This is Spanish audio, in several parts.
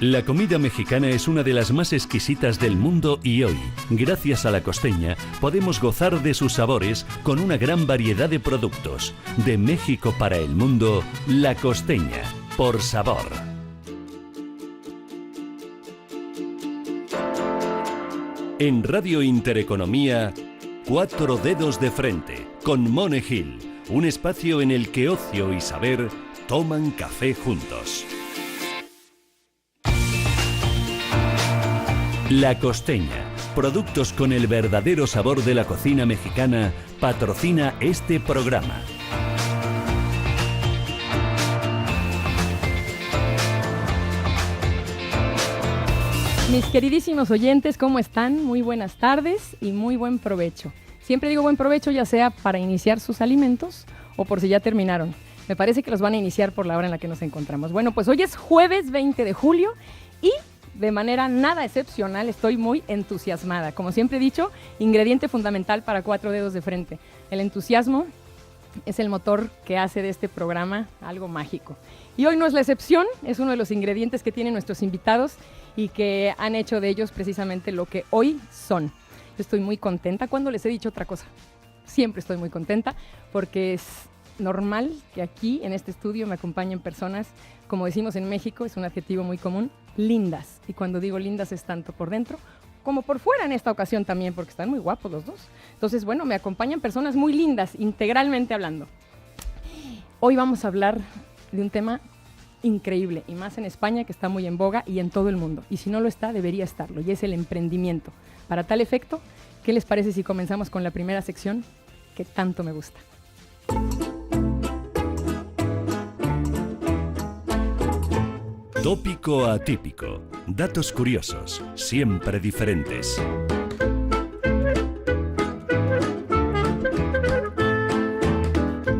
La comida mexicana es una de las más exquisitas del mundo y hoy, gracias a La Costeña, podemos gozar de sus sabores con una gran variedad de productos. De México para el mundo, La Costeña, por sabor. En Radio Intereconomía, Cuatro Dedos de Frente, con Mone Gil, un espacio en el que ocio y saber toman café juntos. La Costeña, productos con el verdadero sabor de la cocina mexicana, patrocina este programa. Mis queridísimos oyentes, ¿cómo están? Muy buenas tardes y muy buen provecho. Siempre digo buen provecho, ya sea para iniciar sus alimentos o por si ya terminaron. Me parece que los van a iniciar por la hora en la que nos encontramos. Bueno, pues hoy es jueves 20 de julio y de manera nada excepcional estoy muy entusiasmada. Como siempre he dicho, ingrediente fundamental para Cuatro Dedos de Frente. El entusiasmo es el motor que hace de este programa algo mágico. Y hoy no es la excepción, es uno de los ingredientes que tienen nuestros invitados y que han hecho de ellos precisamente lo que hoy son. Yo estoy muy contenta. ¿Cuándo les he dicho otra cosa? Siempre estoy muy contenta porque es normal que aquí en este estudio me acompañen personas, como decimos en México, es un adjetivo muy común, lindas. Y cuando digo lindas es tanto por dentro como por fuera en esta ocasión también, porque están muy guapos los dos. Entonces, bueno, me acompañan personas muy lindas, integralmente hablando. Hoy vamos a hablar de un tema increíble, y más en España, que está muy en boga, y en todo el mundo. Y si no lo está, debería estarlo, y es el emprendimiento. Para tal efecto, ¿qué les parece si comenzamos con la primera sección que tanto me gusta? Tópico atípico. Datos curiosos, siempre diferentes.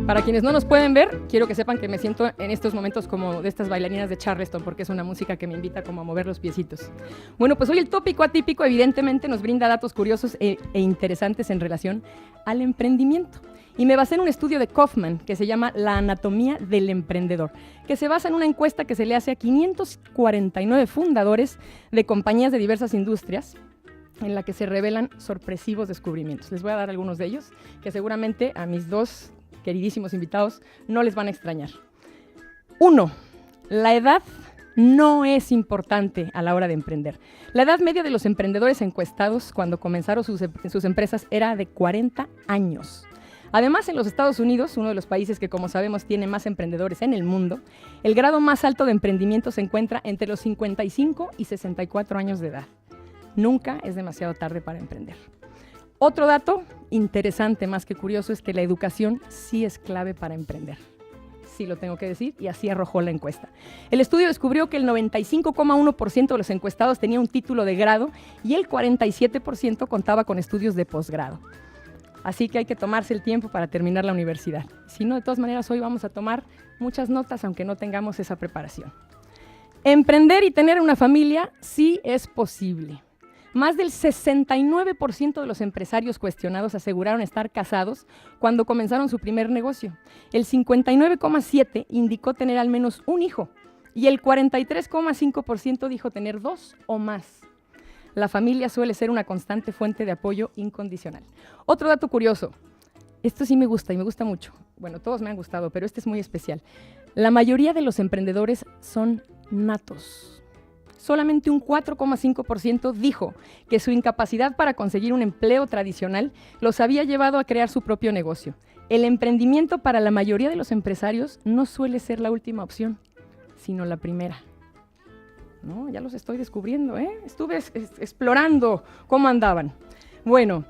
Para quienes no nos pueden ver, quiero que sepan que me siento en estos momentos como de estas bailarinas de Charleston, porque es una música que me invita como a mover los piecitos. Bueno, pues hoy el tópico atípico evidentemente nos brinda datos curiosos e interesantes en relación al emprendimiento. Y me basé en un estudio de Kaufman que se llama La anatomía del emprendedor, que se basa en una encuesta que se le hace a 549 fundadores de compañías de diversas industrias, en la que se revelan sorpresivos descubrimientos. Les voy a dar algunos de ellos, que seguramente a mis dos queridísimos invitados no les van a extrañar. 1. La edad no es importante a la hora de emprender. La edad media de los emprendedores encuestados cuando comenzaron sus empresas era de 40 años. Además, en los Estados Unidos, uno de los países que, como sabemos, tiene más emprendedores en el mundo, el grado más alto de emprendimiento se encuentra entre los 55 y 64 años de edad. Nunca es demasiado tarde para emprender. Otro dato interesante, más que curioso, es que la educación sí es clave para emprender. Sí lo tengo que decir, y así arrojó la encuesta. El estudio descubrió que el 95,1% de los encuestados tenía un título de grado y el 47% contaba con estudios de posgrado. Así que hay que tomarse el tiempo para terminar la universidad. Si no, de todas maneras, hoy vamos a tomar muchas notas, aunque no tengamos esa preparación. Emprender y tener una familia sí es posible. Más del 69% de los empresarios cuestionados aseguraron estar casados cuando comenzaron su primer negocio. El 59,7% indicó tener al menos un hijo y el 43,5% dijo tener 2 o más. La familia suele ser una constante fuente de apoyo incondicional. Otro dato curioso, esto sí me gusta y me gusta mucho. Bueno, todos me han gustado, pero este es muy especial. La mayoría de los emprendedores son natos. Solamente un 4,5% dijo que su incapacidad para conseguir un empleo tradicional los había llevado a crear su propio negocio. El emprendimiento para la mayoría de los empresarios no suele ser la última opción, sino la primera. No, ya los estoy descubriendo, ¿eh? Estuve explorando cómo andaban. Bueno,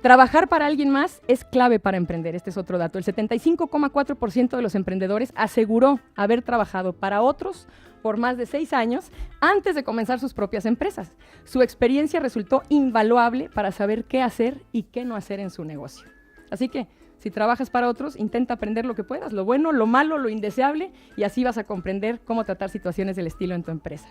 trabajar para alguien más es clave para emprender. Este es otro dato. El 75,4% de los emprendedores aseguró haber trabajado para otros por más de 6 años antes de comenzar sus propias empresas. Su experiencia resultó invaluable para saber qué hacer y qué no hacer en su negocio. Así que, si trabajas para otros, intenta aprender lo que puedas, lo bueno, lo malo, lo indeseable, y así vas a comprender cómo tratar situaciones del estilo en tu empresa.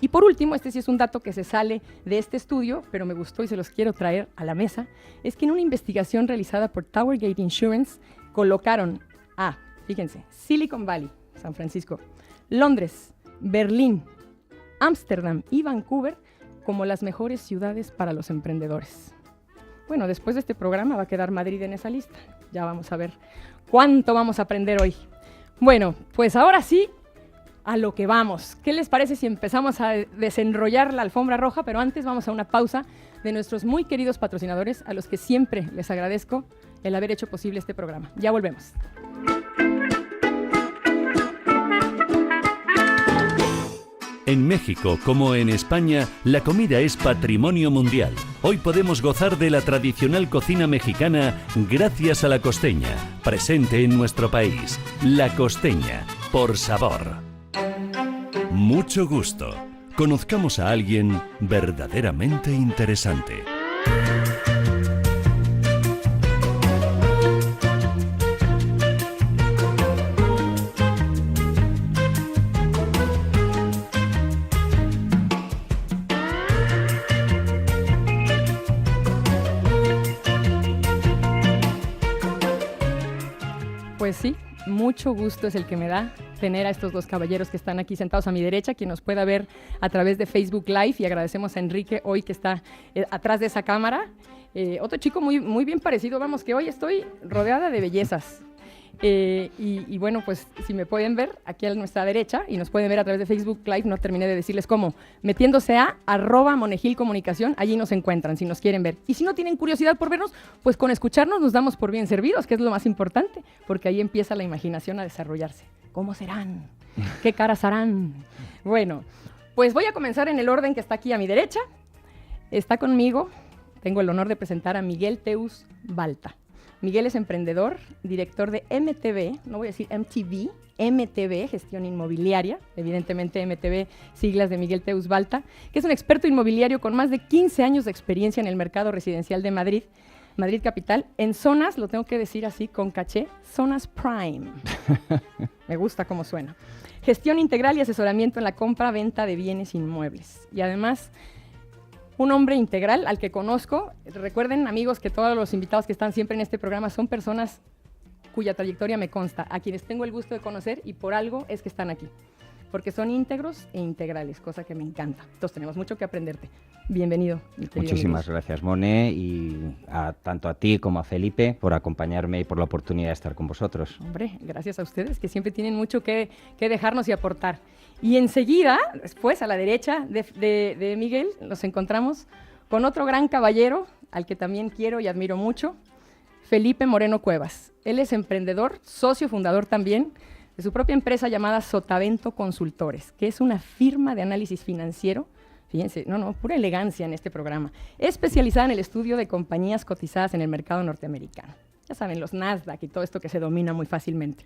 Y por último, este sí es un dato que se sale de este estudio, pero me gustó y se los quiero traer a la mesa, es que en una investigación realizada por Towergate Insurance colocaron a, fíjense, Silicon Valley, San Francisco, Londres, Berlín, Ámsterdam y Vancouver como las mejores ciudades para los emprendedores. Bueno, después de este programa va a quedar Madrid en esa lista. Ya vamos a ver cuánto vamos a aprender hoy. Bueno, pues ahora sí, a lo que vamos. ¿Qué les parece si empezamos a desenrollar la alfombra roja? Pero antes vamos a una pausa de nuestros muy queridos patrocinadores, a los que siempre les agradezco el haber hecho posible este programa. Ya volvemos. En México, como en España, la comida es patrimonio mundial. Hoy podemos gozar de la tradicional cocina mexicana gracias a La Costeña, presente en nuestro país. La Costeña, por sabor. Mucho gusto. Conozcamos a alguien verdaderamente interesante. Pues sí, mucho gusto es el que me da tener a estos dos caballeros que están aquí sentados a mi derecha, quien nos pueda ver a través de Facebook Live, y agradecemos a Enrique hoy que está atrás de esa cámara. Otro chico muy bien parecido, vamos, que hoy estoy rodeada de bellezas. Y bueno, pues si me pueden ver aquí a nuestra derecha y nos pueden ver a través de Facebook Live, no terminé de decirles cómo, metiéndose a @monejilcomunicación, allí nos encuentran si nos quieren ver. Y si no tienen curiosidad por vernos, pues con escucharnos nos damos por bien servidos, que es lo más importante, porque ahí empieza la imaginación a desarrollarse. ¿Cómo serán? ¿Qué caras harán? Bueno, pues voy a comenzar en el orden que está aquí a mi derecha. Está conmigo, tengo el honor de presentar a Miguel Teus Balta. Miguel es emprendedor, director de MTV, no voy a decir MTV, MTV, Gestión Inmobiliaria, evidentemente MTV, siglas de Miguel Teus Balta, que es un experto inmobiliario con más de 15 años de experiencia en el mercado residencial de Madrid, Madrid capital, en zonas, lo tengo que decir así con caché, zonas prime. Me gusta cómo suena. Gestión integral y asesoramiento en la compra-venta de bienes inmuebles. Y además, un hombre integral al que conozco. Recuerden, amigos, que todos los invitados que están siempre en este programa son personas cuya trayectoria me consta, a quienes tengo el gusto de conocer, y por algo es que están aquí, porque son íntegros e integrales, cosa que me encanta. Entonces tenemos mucho que aprenderte. Bienvenido, mi querido Muchísimas Miguel. gracias, Mone, y tanto a ti como a Felipe por acompañarme y por la oportunidad de estar con vosotros. Hombre, gracias a ustedes, que siempre tienen mucho que dejarnos y aportar. Y enseguida, después, a la derecha de Miguel, nos encontramos con otro gran caballero, al que también quiero y admiro mucho, Felipe Moreno Cuevas. Él es emprendedor, socio fundador también de su propia empresa llamada Sotavento Consultores, que es una firma de análisis financiero. Fíjense, pura elegancia en este programa. Especializada en el estudio de compañías cotizadas en el mercado norteamericano. Ya saben, los Nasdaq y todo esto que se domina muy fácilmente.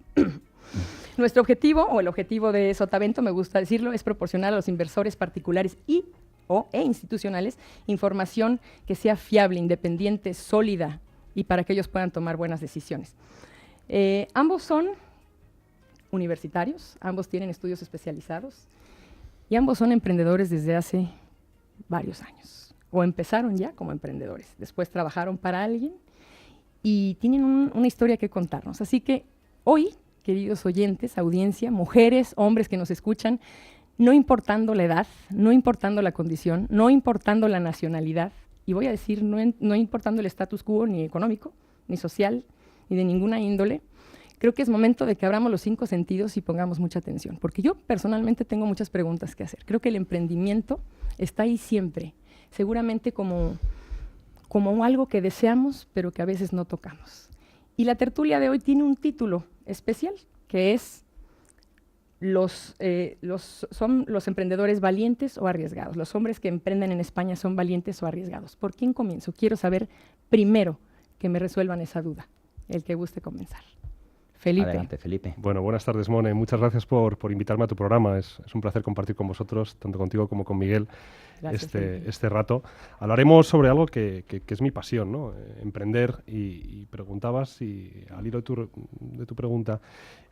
Nuestro objetivo, o el objetivo de Sotavento, me gusta decirlo, es proporcionar a los inversores particulares e institucionales información que sea fiable, independiente, sólida, y para que ellos puedan tomar buenas decisiones. Ambos son universitarios, ambos tienen estudios especializados, y ambos son emprendedores desde hace varios años, o empezaron ya como emprendedores, después trabajaron para alguien y tienen una historia que contarnos. Así que hoy, queridos oyentes, audiencia, mujeres, hombres que nos escuchan, no importando la edad, no importando la condición, no importando la nacionalidad, y voy a decir no importando el status quo ni económico, ni social, ni de ninguna índole, creo que es momento de que abramos los 5 sentidos y pongamos mucha atención, porque yo personalmente tengo muchas preguntas que hacer. Creo que el emprendimiento está ahí siempre, seguramente como algo que deseamos, pero que a veces no tocamos. Y la tertulia de hoy tiene un título especial, que es ¿son los emprendedores valientes o arriesgados? ¿Los hombres que emprenden en España son valientes o arriesgados? ¿Por quién comienzo? Quiero saber primero que me resuelvan esa duda, el que guste comenzar. Felipe. Adelante, Felipe. Bueno, buenas tardes, Mone. Muchas gracias por invitarme a tu programa. Es un placer compartir con vosotros, tanto contigo como con Miguel, este rato. Hablaremos sobre algo que es mi pasión, ¿no? Emprender. Y preguntabas, y al hilo de tu pregunta,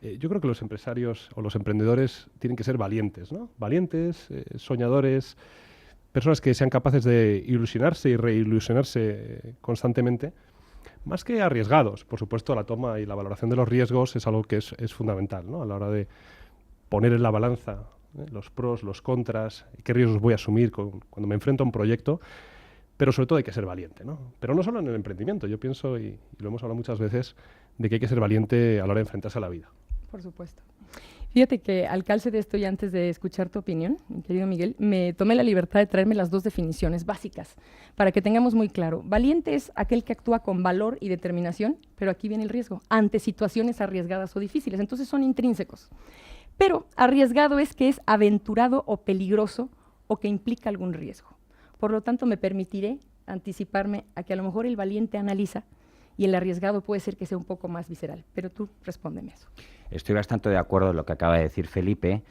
yo creo que los empresarios o los emprendedores tienen que ser valientes, ¿no? Valientes, soñadores, personas que sean capaces de ilusionarse y reilusionarse constantemente. Más que arriesgados, por supuesto, la toma y la valoración de los riesgos es algo que es fundamental, ¿no? A la hora de poner en la balanza los pros, los contras, qué riesgos voy a asumir cuando me enfrento a un proyecto, pero sobre todo hay que ser valiente, ¿no? Pero no solo en el emprendimiento, yo pienso, y lo hemos hablado muchas veces, de que hay que ser valiente a la hora de enfrentarse a la vida. Por supuesto. Fíjate que al calce de esto y antes de escuchar tu opinión, mi querido Miguel, me tomé la libertad de traerme las dos definiciones básicas para que tengamos muy claro. Valiente es aquel que actúa con valor y determinación, pero aquí viene el riesgo, ante situaciones arriesgadas o difíciles, entonces son intrínsecos. Pero arriesgado es que es aventurado o peligroso o que implica algún riesgo. Por lo tanto, me permitiré anticiparme a que a lo mejor el valiente analiza y el arriesgado puede ser que sea un poco más visceral. Pero tú respóndeme eso. Estoy bastante de acuerdo en lo que acaba de decir Felipe,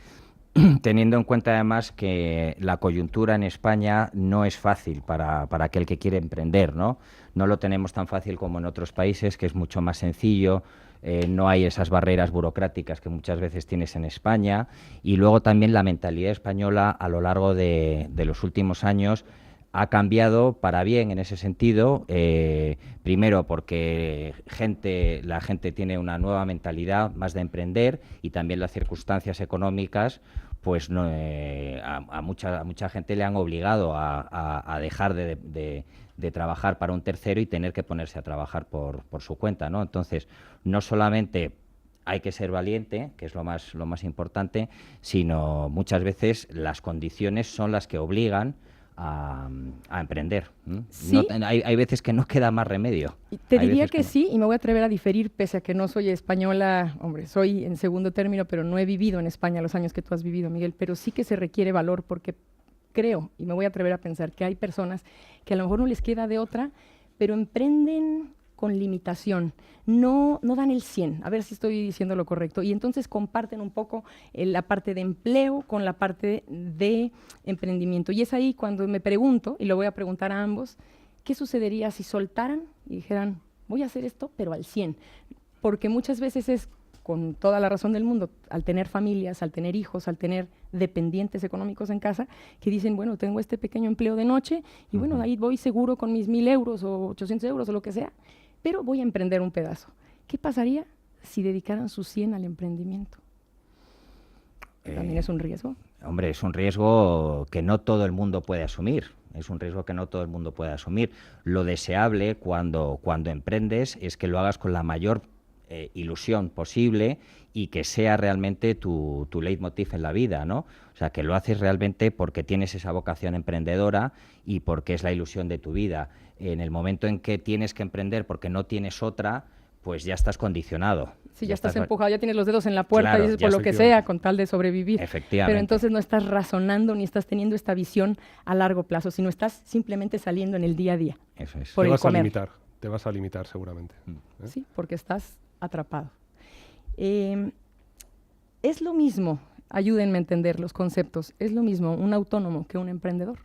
teniendo en cuenta además que la coyuntura en España no es fácil para aquel que quiere emprender, ¿no? No lo tenemos tan fácil como en otros países, que es mucho más sencillo. No hay esas barreras burocráticas que muchas veces tienes en España, y luego también la mentalidad española a lo largo de los últimos años ha cambiado para bien en ese sentido, primero porque la gente tiene una nueva mentalidad más de emprender, y también las circunstancias económicas pues no, a mucha gente le han obligado a dejar de trabajar para un tercero y tener que ponerse a trabajar por su cuenta, ¿no? Entonces, no solamente hay que ser valiente, que es lo más importante, sino muchas veces las condiciones son las que obligan a emprender. ¿Sí? No, hay veces que no queda más remedio. Te diría que sí, y me voy a atrever a diferir, pese a que no soy española, hombre, soy en segundo término, pero no he vivido en España los años que tú has vivido, Miguel, pero sí que se requiere valor, porque creo, y me voy a atrever a pensar, que hay personas que a lo mejor no les queda de otra, pero emprenden con limitación, no dan el 100, a ver si estoy diciendo lo correcto, y entonces comparten un poco la parte de empleo con la parte de emprendimiento. Y es ahí cuando me pregunto, y lo voy a preguntar a ambos, ¿qué sucedería si soltaran y dijeran, voy a hacer esto, pero al 100? Porque muchas veces es, con toda la razón del mundo, al tener familias, al tener hijos, al tener dependientes económicos en casa, que dicen, bueno, tengo este pequeño empleo de noche, y bueno, ahí voy seguro con mis 1,000 euros o 800 euros o lo que sea, pero voy a emprender un pedazo. ¿Qué pasaría si dedicaran su 100 al emprendimiento? ¿También es un riesgo? Hombre, es un riesgo que no todo el mundo puede asumir. Es un riesgo que no todo el mundo puede asumir. Lo deseable cuando emprendes es que lo hagas con la mayor ilusión posible y que sea realmente tu leitmotiv en la vida, ¿no? O sea, que lo haces realmente porque tienes esa vocación emprendedora y porque es la ilusión de tu vida. En el momento en que tienes que emprender porque no tienes otra, pues ya estás condicionado. Sí, ya estás empujado, ya tienes los dedos en la puerta, claro, y dices por lo que sea, con tal de sobrevivir. Efectivamente. Pero entonces no estás razonando ni estás teniendo esta visión a largo plazo, sino estás simplemente saliendo en el día a día. Eso es. Por Te vas a limitar seguramente. Sí, porque estás atrapado. Es lo mismo, ayúdenme a entender los conceptos, es lo mismo un autónomo que un emprendedor.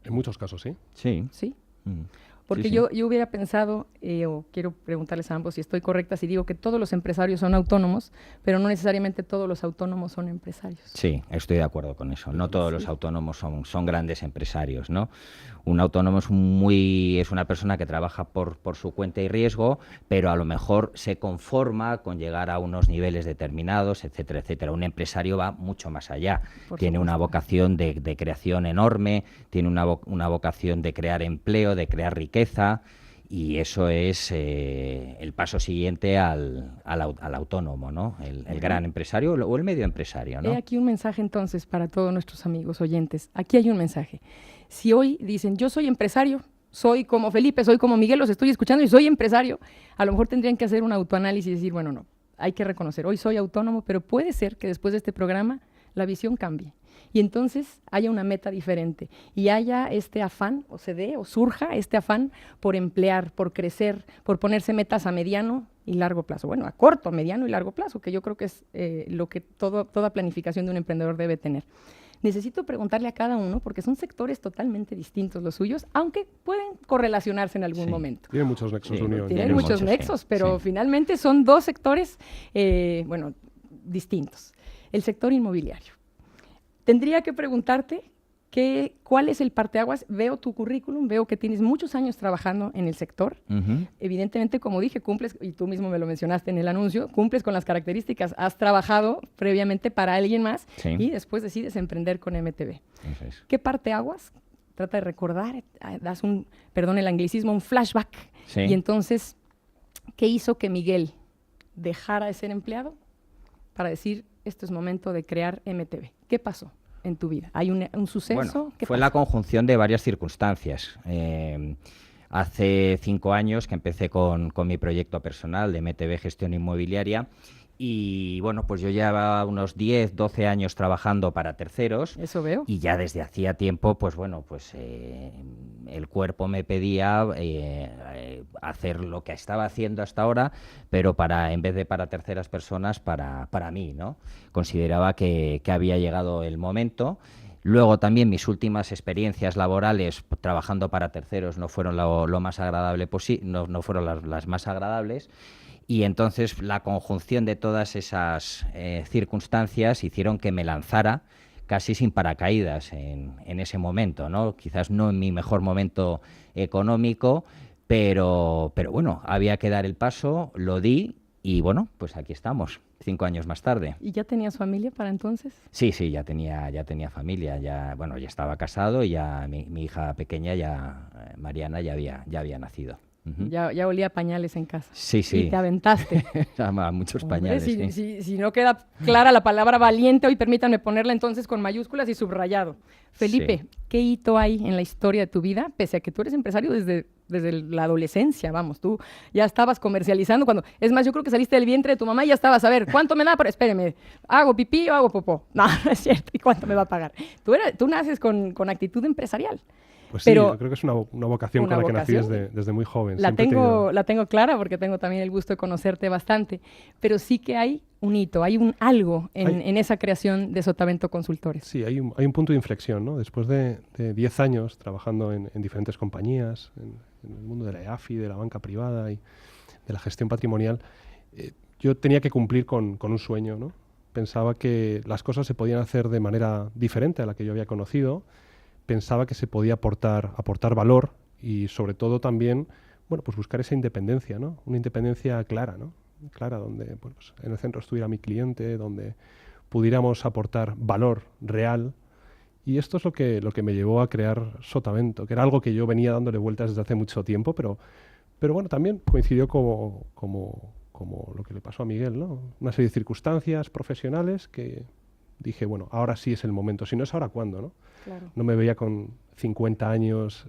En muchos casos, sí. Sí. ¿Sí? Mm. Porque Sí. Yo hubiera pensado, o quiero preguntarles a ambos si estoy correcta, si digo que todos los empresarios son autónomos, pero no necesariamente todos los autónomos son empresarios. Sí, estoy de acuerdo con eso. No todos los autónomos son grandes empresarios, ¿no? Un autónomo es una persona que trabaja por su cuenta y riesgo, pero a lo mejor se conforma con llegar a unos niveles determinados, etcétera, etcétera. Un empresario va mucho más allá. Tiene una vocación de creación enorme, tiene una vocación de crear empleo, de crear riqueza, y eso es el paso siguiente al autónomo, ¿no? El gran empresario o el medio empresario, ¿no? He aquí un mensaje entonces para todos nuestros amigos oyentes. Aquí hay un mensaje. Si hoy dicen, yo soy empresario, soy como Felipe, soy como Miguel, los estoy escuchando y soy empresario, a lo mejor tendrían que hacer un autoanálisis y decir, bueno, no, hay que reconocer, hoy soy autónomo, pero puede ser que después de este programa la visión cambie. Y entonces haya una meta diferente y haya este afán, o se dé, o surja este afán por emplear, por crecer, por ponerse metas a mediano y largo plazo. Bueno, a corto, mediano y largo plazo, que yo creo que es lo que toda planificación de un emprendedor debe tener. Necesito preguntarle a cada uno, porque son sectores totalmente distintos los suyos, aunque pueden correlacionarse en algún momento. Tienen muchos nexos de unión. Tienen muchos nexos, pero finalmente son dos sectores, distintos. El sector inmobiliario. Tendría que preguntarte ¿Cuál es el parteaguas? Veo tu currículum, veo que tienes muchos años trabajando en el sector. Evidentemente, como dije, cumples, y tú mismo me lo mencionaste en el anuncio, cumples con las características. Has trabajado previamente para alguien más y después decides emprender con MTV. ¿Qué parteaguas? Trata de recordar, das perdón el anglicismo, un flashback. Y entonces, ¿qué hizo que Miguel dejara de ser empleado para decir, esto es momento de crear MTV? ¿Qué pasó en tu vida? ¿Hay un suceso? Bueno, fue la conjunción de varias circunstancias. Hace 5 años que empecé con mi proyecto personal de MTV Gestión Inmobiliaria. Y bueno, pues yo llevaba unos 10, 12 años trabajando para terceros. Eso veo. Y ya desde hacía tiempo, pues bueno, pues el cuerpo me pedía hacer lo que estaba haciendo hasta ahora, pero en vez de para terceras personas, para mí, ¿no? Consideraba que había llegado el momento. Luego también mis últimas experiencias laborales trabajando para terceros no fueron lo más agradable no fueron las más agradables. Y entonces la conjunción de todas esas circunstancias hicieron que me lanzara casi sin paracaídas en ese momento, ¿no? Quizás no en mi mejor momento económico, pero bueno, había que dar el paso, lo di y bueno, pues aquí estamos, 5 años más tarde. ¿Y ya tenías familia para entonces? Sí, ya tenía familia, ya estaba casado y ya mi hija pequeña, Mariana, ya había nacido. Ya olía a pañales en casa. Sí. Y te aventaste. A muchos pañales, si no queda clara la palabra valiente, hoy permítanme ponerla entonces con mayúsculas y subrayado. Felipe, ¿qué hito hay en la historia de tu vida? Pese a que tú eres empresario desde la adolescencia, vamos, tú ya estabas comercializando cuando... Es más, yo creo que saliste del vientre de tu mamá y ya estabas, a ver, ¿cuánto me da? Pero espéreme, ¿hago pipí o hago popó? No es cierto. ¿Y cuánto me va a pagar? Tú naces con actitud empresarial. Pues sí, yo creo que es una vocación con la que nací desde muy joven. La tengo clara porque tengo también el gusto de conocerte bastante, pero sí que hay un hito, hay algo en esa creación de Sotavento Consultores. Sí, hay un punto de inflexión, ¿no? Después de 10 años trabajando en diferentes compañías, en el mundo de la EAFI, de la banca privada y de la gestión patrimonial, yo tenía que cumplir con un sueño, ¿no? Pensaba que las cosas se podían hacer de manera diferente a la que yo había conocido. Pensaba que se podía aportar valor y sobre todo también, bueno, pues buscar esa independencia, ¿no? Una independencia clara, ¿no? Clara, donde pues, en el centro estuviera mi cliente, donde pudiéramos aportar valor real. Y esto es lo que me llevó a crear Sotavento, que era algo que yo venía dándole vueltas desde hace mucho tiempo, pero bueno, también coincidió como lo que le pasó a Miguel, ¿no? Una serie de circunstancias profesionales que dije, bueno, ahora sí es el momento, si no es ahora, ¿cuándo, no? Claro. No me veía con 50 años,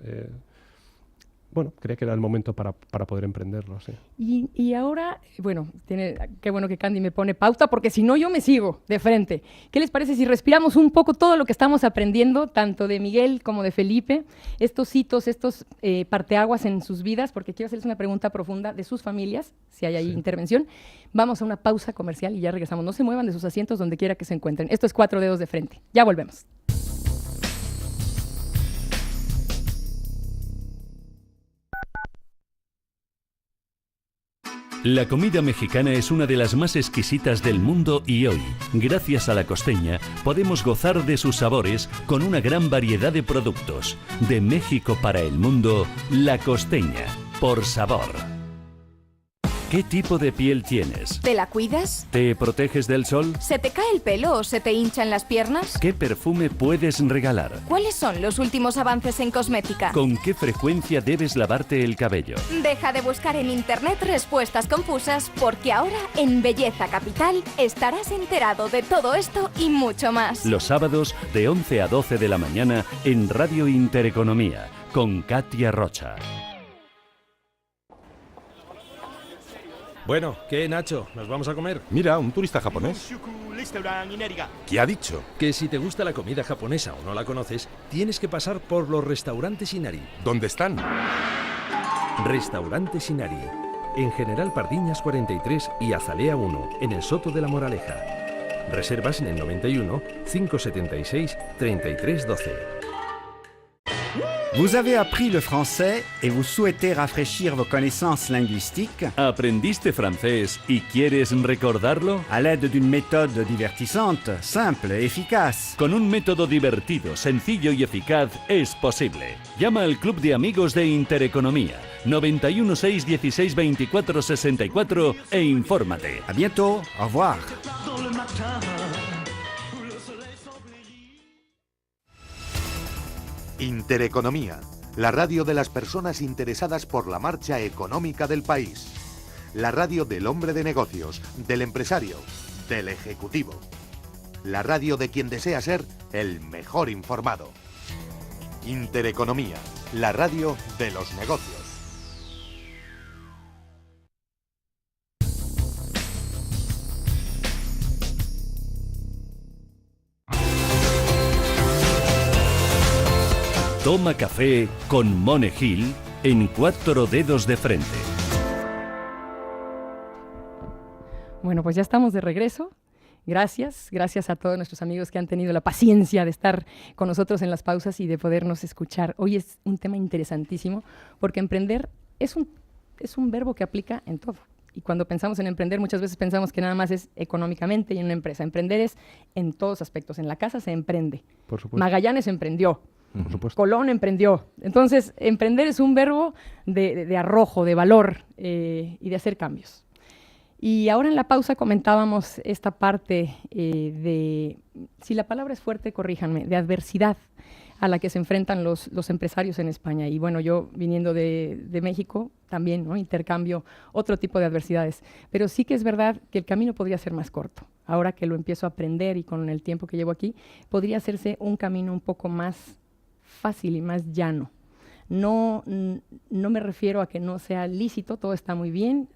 bueno, creía que era el momento para poder emprenderlo, sí. Y ahora, bueno, qué bueno que Candy me pone pauta, porque si no yo me sigo de frente. ¿Qué les parece si respiramos un poco todo lo que estamos aprendiendo, tanto de Miguel como de Felipe, estos hitos, estos parteaguas en sus vidas? Porque quiero hacerles una pregunta profunda de sus familias, si hay ahí intervención. Vamos a una pausa comercial y ya regresamos. No se muevan de sus asientos donde quiera que se encuentren. Esto es 4 Dedos de Frente. Ya volvemos. La comida mexicana es una de las más exquisitas del mundo y hoy, gracias a La Costeña, podemos gozar de sus sabores con una gran variedad de productos. De México para el mundo, La Costeña, por sabor. ¿Qué tipo de piel tienes? ¿Te la cuidas? ¿Te proteges del sol? ¿Se te cae el pelo o se te hinchan las piernas? ¿Qué perfume puedes regalar? ¿Cuáles son los últimos avances en cosmética? ¿Con qué frecuencia debes lavarte el cabello? Deja de buscar en internet respuestas confusas, porque ahora en Belleza Capital estarás enterado de todo esto y mucho más. Los sábados de 11 a 12 de la mañana en Radio Intereconomía con Katia Rocha. Bueno, ¿qué, Nacho? ¿Nos vamos a comer? Mira, un turista japonés. ¿Qué ha dicho? Que si te gusta la comida japonesa o no la conoces, tienes que pasar por los restaurantes Inari. ¿Dónde están? Restaurantes Inari. En General Pardiñas 43 y Azalea 1, en el Soto de la Moraleja. Reservas en el 91 576 3312. Vous avez appris le français et vous souhaitez rafraîchir vos connaissances linguistiques? ¿Aprendiste francés y quieres recordarlo? À l'aide d'une méthode divertissante, simple et efficace. Con un método divertido, sencillo y eficaz es posible. Llama al Club de Amigos de Intereconomía 91 6 16 24 64 e infórmate. À bientôt, au revoir. Intereconomía, la radio de las personas interesadas por la marcha económica del país. La radio del hombre de negocios, del empresario, del ejecutivo. La radio de quien desea ser el mejor informado. Intereconomía, la radio de los negocios. Toma café con Monegil en Cuatro Dedos de Frente. Bueno, pues ya estamos de regreso. Gracias a todos nuestros amigos que han tenido la paciencia de estar con nosotros en las pausas y de podernos escuchar. Hoy es un tema interesantísimo porque emprender es un verbo que aplica en todo. Y cuando pensamos en emprender, muchas veces pensamos que nada más es económicamente y en una empresa. Emprender es en todos aspectos. En la casa se emprende. Por supuesto. Magallanes emprendió. Por supuesto. Colón emprendió. Entonces, emprender es un verbo de arrojo, de valor y de hacer cambios. Y ahora en la pausa comentábamos esta parte de, si la palabra es fuerte, corríjanme, de adversidad a la que se enfrentan los empresarios en España. Y bueno, yo viniendo de México también, ¿no? Intercambio otro tipo de adversidades. Pero sí que es verdad que el camino podría ser más corto. Ahora que lo empiezo a aprender y con el tiempo que llevo aquí, podría hacerse un camino un poco más fácil y más llano. No me refiero a que no sea lícito, todo está muy bien,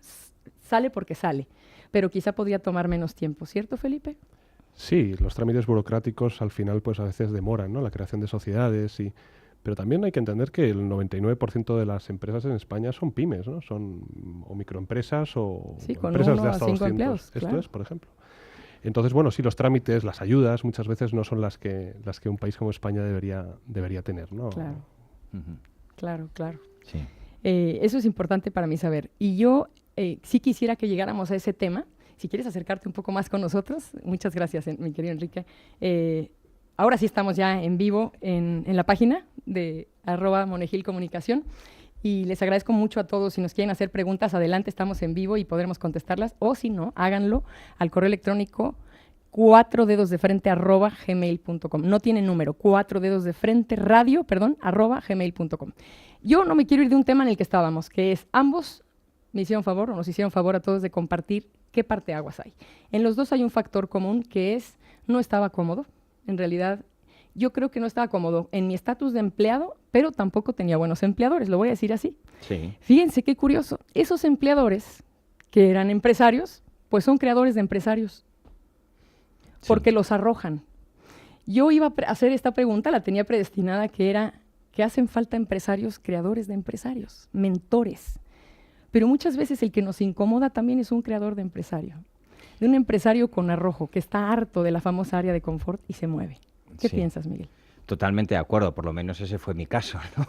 sale porque sale, pero quizá podría tomar menos tiempo, ¿cierto, Felipe? Sí, los trámites burocráticos al final pues a veces demoran, ¿no? La creación de sociedades, pero también hay que entender que el 99% de las empresas en España son pymes, ¿no? Son o microempresas o empresas de hasta 200. Empleados, Esto claro. es, por ejemplo. Entonces, bueno, sí, los trámites, las ayudas, muchas veces no son las que un país como España debería tener, ¿no? Claro, claro. Sí. Eso es importante para mí saber. Y yo sí quisiera que llegáramos a ese tema. Si quieres acercarte un poco más con nosotros, muchas gracias, mi querido Enrique. Ahora sí estamos ya en vivo en la página de @monegilcomunicación. Y les agradezco mucho a todos. Si nos quieren hacer preguntas, adelante, estamos en vivo y podremos contestarlas. O si no, háganlo al correo electrónico 4dedosdefrente@gmail.com. No tiene número, 4dedosdefrente@gmail.com. Yo no me quiero ir de un tema en el que estábamos, que es ambos me hicieron favor o nos hicieron favor a todos de compartir qué parteaguas hay. En los dos hay un factor común que es no estaba cómodo. En realidad, yo creo que no estaba cómodo en mi estatus de empleado, pero tampoco tenía buenos empleadores, lo voy a decir así. Sí. Fíjense qué curioso, esos empleadores que eran empresarios, pues son creadores de empresarios, porque los arrojan. Yo iba a hacer esta pregunta, la tenía predestinada, que era que hacen falta empresarios, creadores de empresarios, mentores. Pero muchas veces el que nos incomoda también es un creador de empresario, de un empresario con arrojo, que está harto de la famosa área de confort y se mueve. ¿Qué piensas, Miguel? Totalmente de acuerdo, por lo menos ese fue mi caso, ¿no?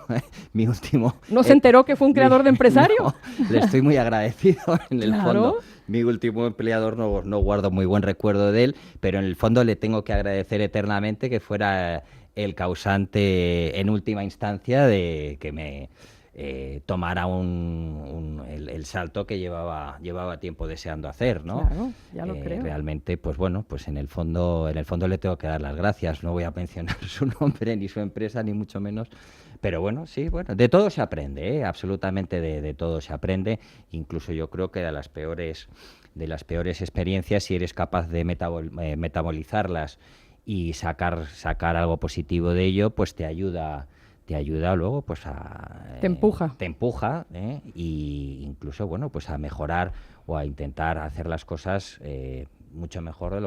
Mi último... ¿No se enteró que fue un creador de empresario? No, le estoy muy agradecido en el fondo. Mi último empleador no guardo muy buen recuerdo de él, pero en el fondo le tengo que agradecer eternamente que fuera el causante en última instancia de que me tomara el salto que llevaba tiempo deseando hacer, ¿no? Claro, ya lo creo. Realmente, pues bueno, pues en el fondo le tengo que dar las gracias. No voy a mencionar su nombre, ni su empresa, ni mucho menos. Pero bueno, sí, bueno, de todo se aprende, ¿eh? Absolutamente de todo se aprende. Incluso yo creo que de las peores experiencias, si eres capaz de metabolizarlas y sacar algo positivo de ello, pues te ayuda luego pues te empuja y incluso bueno pues a mejorar o a intentar hacer las cosas mucho mejor de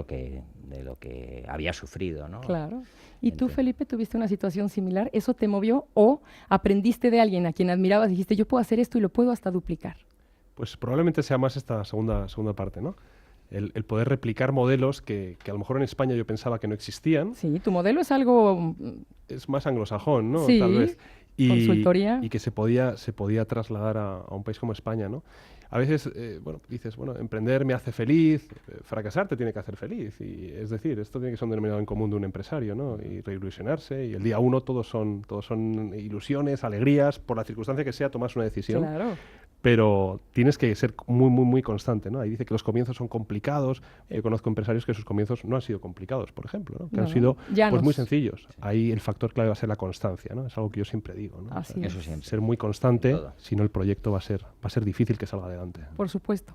lo que había sufrido, ¿no? Claro. ¿Y tú, Felipe, tuviste una situación similar? ¿Eso te movió o aprendiste de alguien a quien admirabas y dijiste yo puedo hacer esto y lo puedo hasta duplicar? Pues probablemente sea más esta segunda parte, ¿no? El poder replicar modelos que a lo mejor en España yo pensaba que no existían. Sí, tu modelo es algo... Es más anglosajón, ¿no? Sí. Tal vez. consultoría. Y que se podía trasladar a un país como España, ¿no? A veces, dices, emprender me hace feliz, fracasar te tiene que hacer feliz. Y, es decir, esto tiene que ser un denominador en común de un empresario, ¿no? Y reilusionarse. Y el día uno todos son ilusiones, alegrías, por la circunstancia que sea, tomas una decisión. Claro. Pero tienes que ser muy, muy, muy constante, ¿no? Ahí dice que los comienzos son complicados. Yo conozco empresarios que sus comienzos no han sido complicados, por ejemplo, ¿no? Que han sido pues, muy sencillos. Sí. Ahí el factor clave va a ser la constancia, ¿no? Es algo que yo siempre digo, ¿no? Así es. Eso siempre. Ser muy constante, si no el proyecto va a ser difícil que salga adelante. Por supuesto.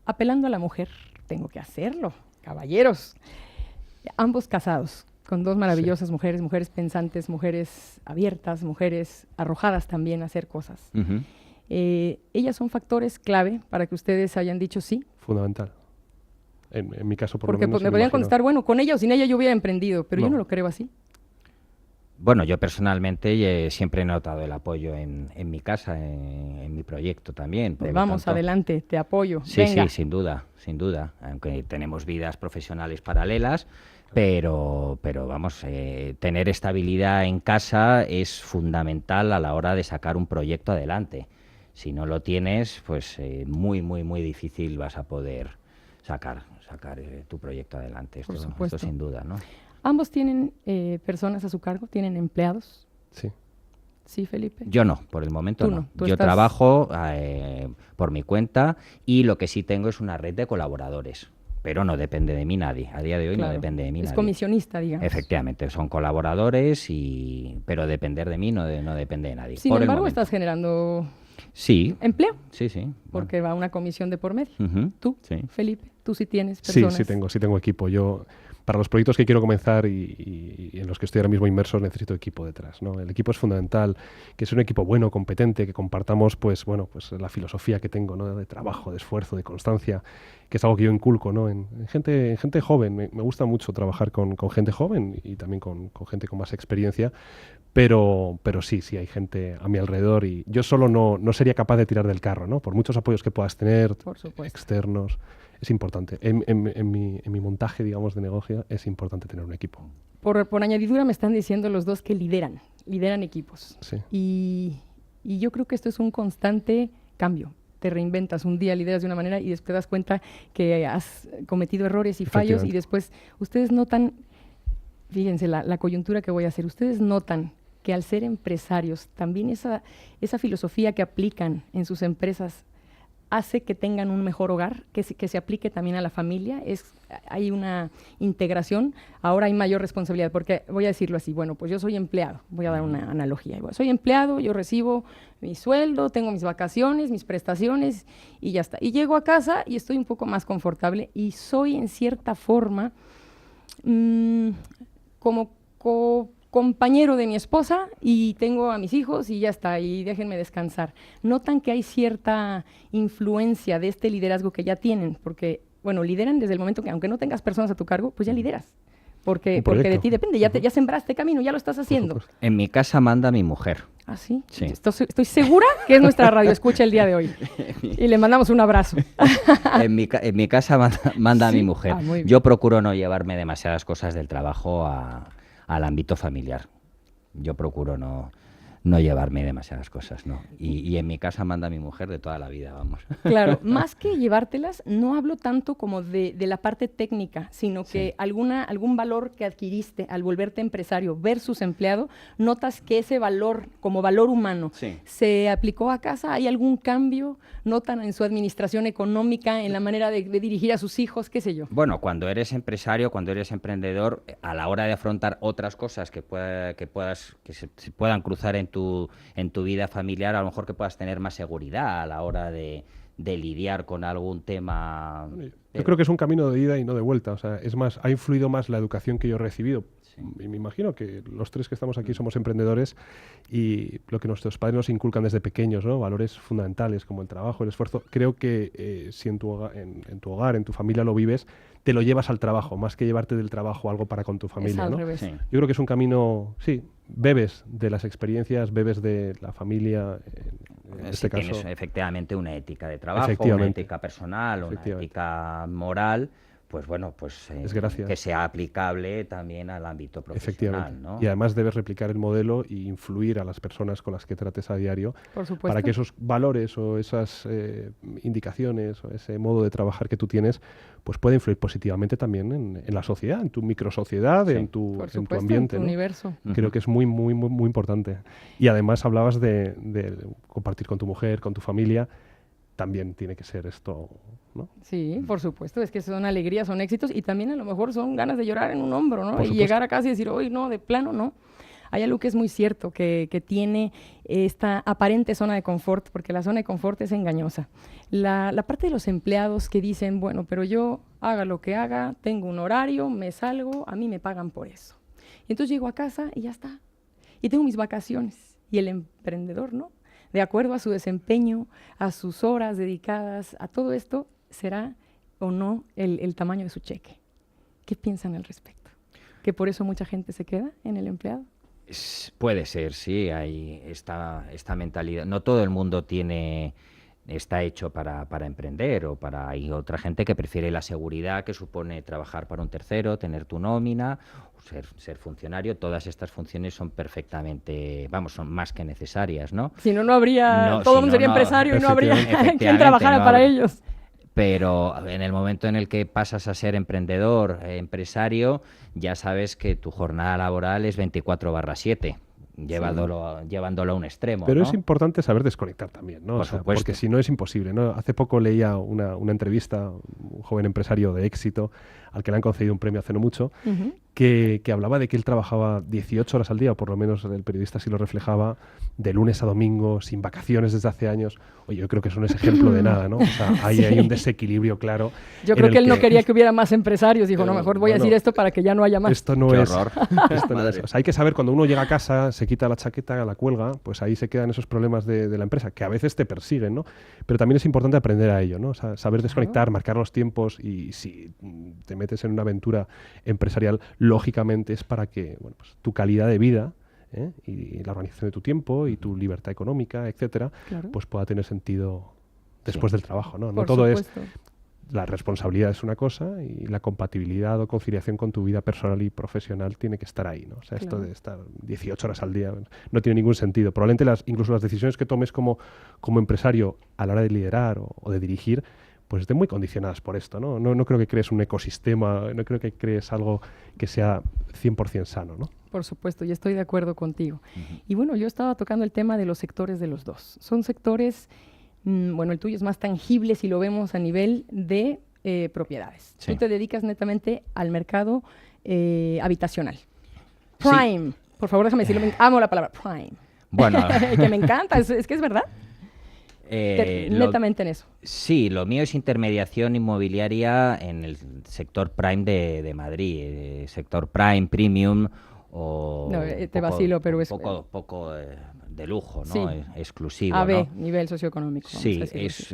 Apelando a la mujer, tengo que hacerlo, caballeros. Ambos casados, con dos maravillosas mujeres pensantes, mujeres abiertas, mujeres arrojadas también a hacer cosas. Uh-huh. Ellas son factores clave para que ustedes hayan dicho sí. Fundamental. En mi caso, por lo menos. Porque me podrían contestar, bueno, con ella o sin ella yo hubiera emprendido, pero yo no lo creo así. Bueno, yo personalmente siempre he notado el apoyo en mi casa, en mi proyecto también. Vamos, adelante, te apoyo. Sí, venga. Sí, sin duda. Aunque tenemos vidas profesionales paralelas, pero vamos, tener estabilidad en casa es fundamental a la hora de sacar un proyecto adelante. Si no lo tienes, pues muy, muy, muy difícil vas a poder sacar tu proyecto adelante. Esto sin duda, ¿no? ¿Ambos tienen personas a su cargo? ¿Tienen empleados? Sí. ¿Sí, Felipe? Yo no, por el momento no. Yo estás... trabajo por mi cuenta y lo que sí tengo es una red de colaboradores. Pero no depende de mí nadie. A día de hoy no depende de mí nadie. Es comisionista, digamos. Efectivamente, son colaboradores, pero depender de mí no depende de nadie. Sin embargo, estás generando empleo. Sí. Porque va una comisión de por medio. Uh-huh. Tú, Felipe, tú sí tienes personas. Sí tengo equipo. Yo, para los proyectos que quiero comenzar y en los que estoy ahora mismo inmerso, necesito equipo detrás, ¿no? El equipo es fundamental, que es un equipo bueno, competente, que compartamos pues la filosofía que tengo, ¿no? De trabajo, de esfuerzo, de constancia, que es algo que yo inculco, ¿no? En gente joven. Me gusta mucho trabajar con gente joven y también con gente con más experiencia, pero sí hay gente a mi alrededor y yo solo no sería capaz de tirar del carro, ¿no? Por muchos apoyos que puedas tener, externos. Es importante. En mi montaje, digamos, de negocio, es importante tener un equipo. Por añadidura me están diciendo los dos que lideran equipos. Sí. Y yo creo que esto es un constante cambio. Te reinventas, un día lideras de una manera y después te das cuenta que has cometido errores y fallos y después ustedes notan, fíjense la coyuntura que voy a hacer, ustedes notan que al ser empresarios, también esa filosofía que aplican en sus empresas hace que tengan un mejor hogar, que se aplique también a la familia. Hay una integración, ahora hay mayor responsabilidad, porque voy a decirlo así, bueno, pues yo soy empleado, voy a dar una analogía, soy empleado, yo recibo mi sueldo, tengo mis vacaciones, mis prestaciones y ya está. Y llego a casa y estoy un poco más confortable y soy en cierta forma como compañero de mi esposa y tengo a mis hijos y ya está, y déjenme descansar. Notan que hay cierta influencia de este liderazgo que ya tienen, porque, lideran desde el momento que, aunque no tengas personas a tu cargo, pues ya lideras. Porque de ti depende, ya sembraste camino, ya lo estás haciendo. En mi casa manda mi mujer. ¿Ah, sí? Sí. Estoy segura que es nuestra radio escucha el día de hoy. Y le mandamos un abrazo. En mi casa manda mi mujer. Yo procuro no llevarme demasiadas cosas del trabajo al ámbito familiar. Yo procuro no llevarme demasiadas cosas, ¿no? Y en mi casa manda mi mujer de toda la vida, vamos. Claro, más que llevártelas, no hablo tanto como de la parte técnica, sino que algún valor que adquiriste al volverte empresario versus empleado, notas que ese valor, como valor humano, se aplicó a casa. ¿Hay algún cambio? ¿Notan en su administración económica, en la manera de dirigir a sus hijos, qué sé yo? Bueno, cuando eres empresario, cuando eres emprendedor, a la hora de afrontar otras cosas que se puedan cruzar en tu vida familiar, a lo mejor que puedas tener más seguridad a la hora de lidiar con algún tema. Yo creo que es un camino de ida y no de vuelta. O sea, es más, ha influido más la educación que yo he recibido. Y me imagino que los tres que estamos aquí somos emprendedores y lo que nuestros padres nos inculcan desde pequeños, ¿no? Valores fundamentales como el trabajo, el esfuerzo. Creo que si en tu hogar, en tu familia lo vives, te lo llevas al trabajo, más que llevarte del trabajo algo para con tu familia, ¿no? Revés. Yo creo que es un camino, bebes de las experiencias, bebes de la familia, en este caso. Tienes efectivamente una ética de trabajo, una ética personal, una ética moral, pues bueno, pues es gracias. que sea aplicable también al ámbito profesional, ¿no? Y además debes replicar el modelo y influir a las personas con las que trates a diario para que esos valores o esas indicaciones o ese modo de trabajar que tú tienes pues pueda influir positivamente también en la sociedad, en tu microsociedad, en tu ambiente, en tu ¿no? universo. Creo que es muy, muy, muy, muy importante. Y además hablabas de compartir con tu mujer, con tu familia. También tiene que ser esto, ¿no? Sí, por supuesto, es que son alegrías, son éxitos y también a lo mejor son ganas de llorar en un hombro, ¿no? Y llegar a casa y decir, hoy no, de plano no. Hay algo que es muy cierto, que tiene esta aparente zona de confort, porque la zona de confort es engañosa. La parte de los empleados que dicen, bueno, pero yo haga lo que haga, tengo un horario, me salgo, a mí me pagan por eso. Y entonces llego a casa y ya está. Y tengo mis vacaciones. Y el emprendedor, ¿no? De acuerdo a su desempeño, a sus horas dedicadas, a todo esto, será o no el tamaño de su cheque. ¿Qué piensan al respecto? ¿Que por eso mucha gente se queda en el empleado? Puede ser, sí, hay esta mentalidad. No todo el mundo está hecho para emprender, hay otra gente que prefiere la seguridad que supone trabajar para un tercero, tener tu nómina, ser funcionario. Todas estas funciones son perfectamente, son más que necesarias, ¿no? Si no, no habría, todo el mundo sería empresario y no habría quien trabajara para ellos. Pero en el momento en el que pasas a ser emprendedor, empresario, ya sabes que tu jornada laboral es 24/7. Llevándolo a un extremo. Pero ¿no? es importante saber desconectar también, ¿no? Por supuesto. Porque si no es imposible, ¿no? Hace poco leía una entrevista, un joven empresario de éxito, al que le han concedido un premio hace no mucho, que hablaba de que él trabajaba 18 horas al día, o por lo menos el periodista así lo reflejaba, de lunes a domingo, sin vacaciones desde hace años. Oye, yo creo que eso no es ejemplo de nada, ¿no? O sea, hay un desequilibrio claro. Yo creo que él no quería que hubiera más empresarios. Dijo, no, mejor voy a decir esto para que ya no haya más. Esto no es horror. Esto no es. O sea, hay que saber, cuando uno llega a casa, se quita la chaqueta, la cuelga, pues ahí se quedan esos problemas de la empresa, que a veces te persiguen, ¿no? Pero también es importante aprender a ello, ¿no? O sea, saber desconectar, marcar los tiempos, y si te metes en una aventura empresarial, lógicamente es para que, bueno, pues tu calidad de vida, y la organización de tu tiempo y tu libertad económica, etcétera, pues pueda tener sentido después del trabajo, ¿no? No todo es... La responsabilidad es una cosa y la compatibilidad o conciliación con tu vida personal y profesional tiene que estar ahí, ¿no? O sea, esto de estar 18 horas al día no tiene ningún sentido. Probablemente incluso las decisiones que tomes como empresario a la hora de liderar o de dirigir, pues estén muy condicionadas por esto, ¿no? No creo que crees un ecosistema, no creo que crees algo que sea 100% sano, ¿no? Por supuesto, y estoy de acuerdo contigo. Y bueno, yo estaba tocando el tema de los sectores de los dos. Son sectores, bueno, el tuyo es más tangible si lo vemos a nivel de propiedades. Sí. Tú te dedicas netamente al mercado habitacional. Prime. Sí. Por favor, déjame decirlo. Amo la palabra prime. Bueno. Que me encanta. Es que es verdad. Netamente en eso. Sí, lo mío es intermediación inmobiliaria en el sector prime de Madrid. Sector prime, premium o... No, te vacilo, pero es... Poco de lujo, ¿no? Sí. Exclusivo, AB, ¿no? nivel socioeconómico. Sí, es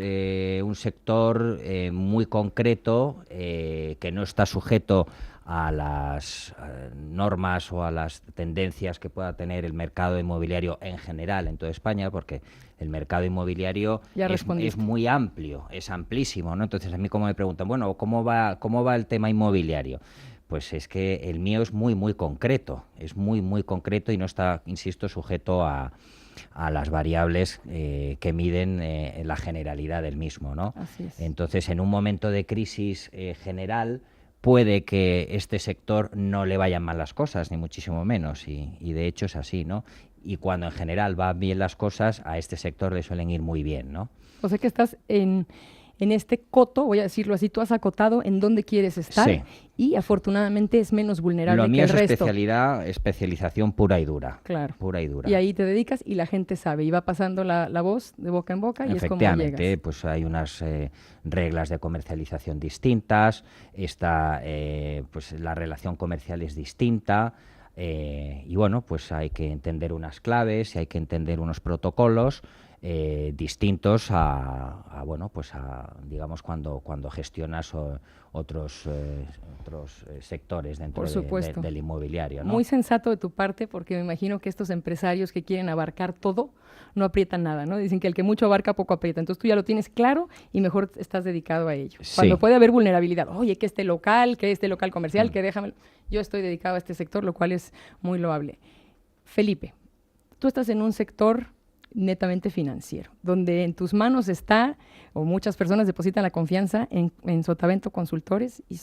un sector muy concreto que no está sujeto a las normas o a las tendencias que pueda tener el mercado inmobiliario en general en toda España, porque el mercado inmobiliario es muy amplio, es amplísimo, ¿no? Entonces a mí, como me preguntan, bueno, ¿cómo va el tema inmobiliario? Pues es que el mío es muy, muy concreto, y no está, insisto, sujeto a las variables que miden la generalidad del mismo, ¿no? Así es. Entonces, en un momento de crisis general, puede que este sector no le vayan mal las cosas, ni muchísimo menos, y de hecho es así, ¿no? Y cuando en general van bien las cosas, a este sector le suelen ir muy bien, ¿no? O sea que estás en este coto, voy a decirlo así, tú has acotado en dónde quieres estar, sí. Y afortunadamente es menos vulnerable que el resto. Lo mío es especialización pura y dura. Claro. Pura y dura. Y ahí te dedicas y la gente sabe, y va pasando la voz de boca en boca y es como llegas. Efectivamente, pues hay unas reglas de comercialización distintas, pues la relación comercial es distinta. Y bueno, pues hay que entender unas claves y hay que entender unos protocolos distintos bueno, pues digamos cuando gestionas otros sectores dentro del inmobiliario, ¿no? Muy sensato de tu parte, porque me imagino que estos empresarios que quieren abarcar todo no aprietan nada, ¿no? Dicen que el que mucho abarca poco aprieta. Entonces tú ya lo tienes claro y mejor estás dedicado a ello. Sí. Cuando puede haber vulnerabilidad, oye, que este local comercial, que déjame. Yo estoy dedicado a este sector, lo cual es muy loable. Felipe, tú estás en un sector netamente financiero, donde en tus manos está, o muchas personas depositan la confianza en Sotavento Consultores, y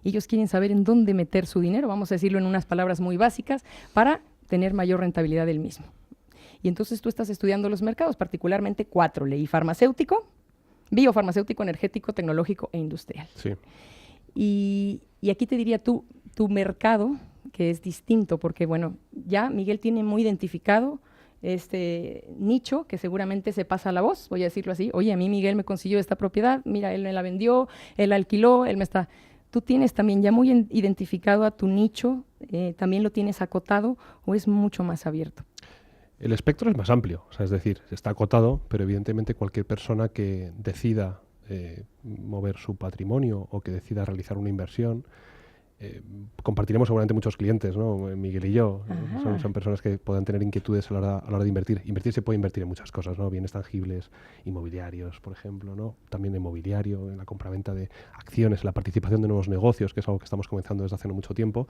ellos quieren saber en dónde meter su dinero, vamos a decirlo en unas palabras muy básicas, para tener mayor rentabilidad del mismo. Y entonces tú estás estudiando los mercados, particularmente 4, leí farmacéutico, biofarmacéutico, energético, tecnológico e industrial. Sí. Y aquí te diría tu mercado, que es distinto, porque bueno, ya Miguel tiene muy identificado este nicho que seguramente se pasa a la voz, voy a decirlo así. Oye, a mí Miguel me consiguió esta propiedad, mira, él me la vendió, él la alquiló, él me está... ¿Tú tienes también ya muy identificado a tu nicho? ¿También lo tienes acotado o es mucho más abierto? El espectro es más amplio, o sea, es decir, está acotado, pero evidentemente cualquier persona que decida mover su patrimonio o que decida realizar una inversión, compartiremos seguramente muchos clientes, ¿no? Miguel y yo, son personas que puedan tener inquietudes a la hora de invertir. Invertir se puede invertir en muchas cosas, ¿no? Bienes tangibles, inmobiliarios, por ejemplo, ¿no? También en mobiliario, en la compraventa de acciones, en la participación de nuevos negocios, que es algo que estamos comenzando desde hace no mucho tiempo.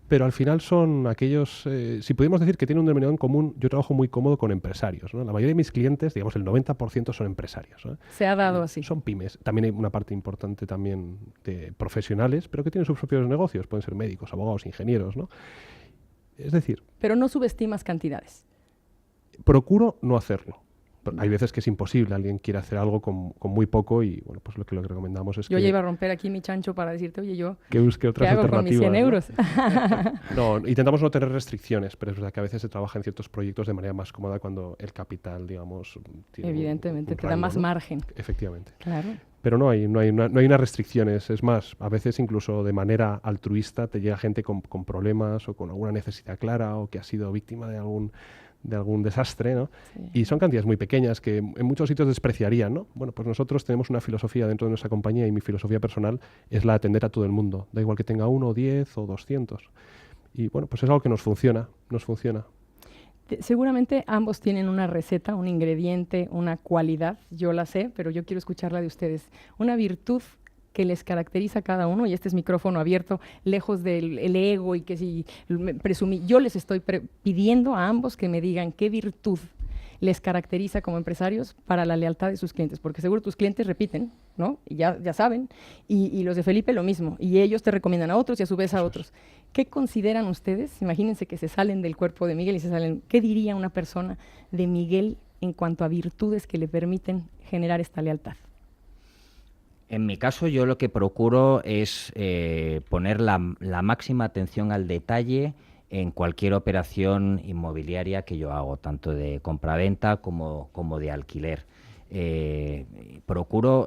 Pero al final son aquellos, si podemos decir que tienen un denominador en común, yo trabajo muy cómodo con empresarios, ¿no? La mayoría de mis clientes, digamos el 90% son empresarios, ¿no? Se ha dado así. Son pymes. También hay una parte importante también de profesionales, pero que tienen sus propios negocios. Pueden ser médicos, abogados, ingenieros, ¿no? Es decir... Pero no subestimas cantidades. Procuro no hacerlo. Hay veces que es imposible, alguien quiere hacer algo con muy poco y bueno, pues lo que recomendamos es yo ya iba a romper aquí mi chancho para decirte, oye, yo que busque otras ¿qué hago alternativas, con mis 100 euros? ¿no? No, intentamos no tener restricciones, pero es verdad que a veces se trabaja en ciertos proyectos de manera más cómoda cuando el capital, digamos, tiene evidentemente, un te da rango, más ¿no? margen. Efectivamente. Claro. Pero no hay unas restricciones. Es más, a veces incluso de manera altruista te llega gente con problemas o con alguna necesidad clara o que ha sido víctima de algún desastre, ¿no? Sí. Y son cantidades muy pequeñas que en muchos sitios despreciarían, ¿no? Bueno, pues nosotros tenemos una filosofía dentro de nuestra compañía y mi filosofía personal es la de atender a todo el mundo. Da igual que tenga 1, 10 o 200. Y bueno, pues es algo que nos funciona. Seguramente ambos tienen una receta, un ingrediente, una cualidad, yo la sé, pero yo quiero escucharla de ustedes. Una virtud que les caracteriza a cada uno, y este es micrófono abierto, lejos del ego y que si presumí, yo les estoy pidiendo a ambos que me digan qué virtud les caracteriza como empresarios para la lealtad de sus clientes, porque seguro tus clientes repiten, ¿no? Y ya saben, y los de Felipe lo mismo, y ellos te recomiendan a otros y a su vez a otros. ¿Qué consideran ustedes? Imagínense que se salen del cuerpo de Miguel y se salen, ¿qué diría una persona de Miguel en cuanto a virtudes que le permiten generar esta lealtad? En mi caso, yo lo que procuro es poner la máxima atención al detalle en cualquier operación inmobiliaria que yo hago, tanto de compraventa como de alquiler. Procuro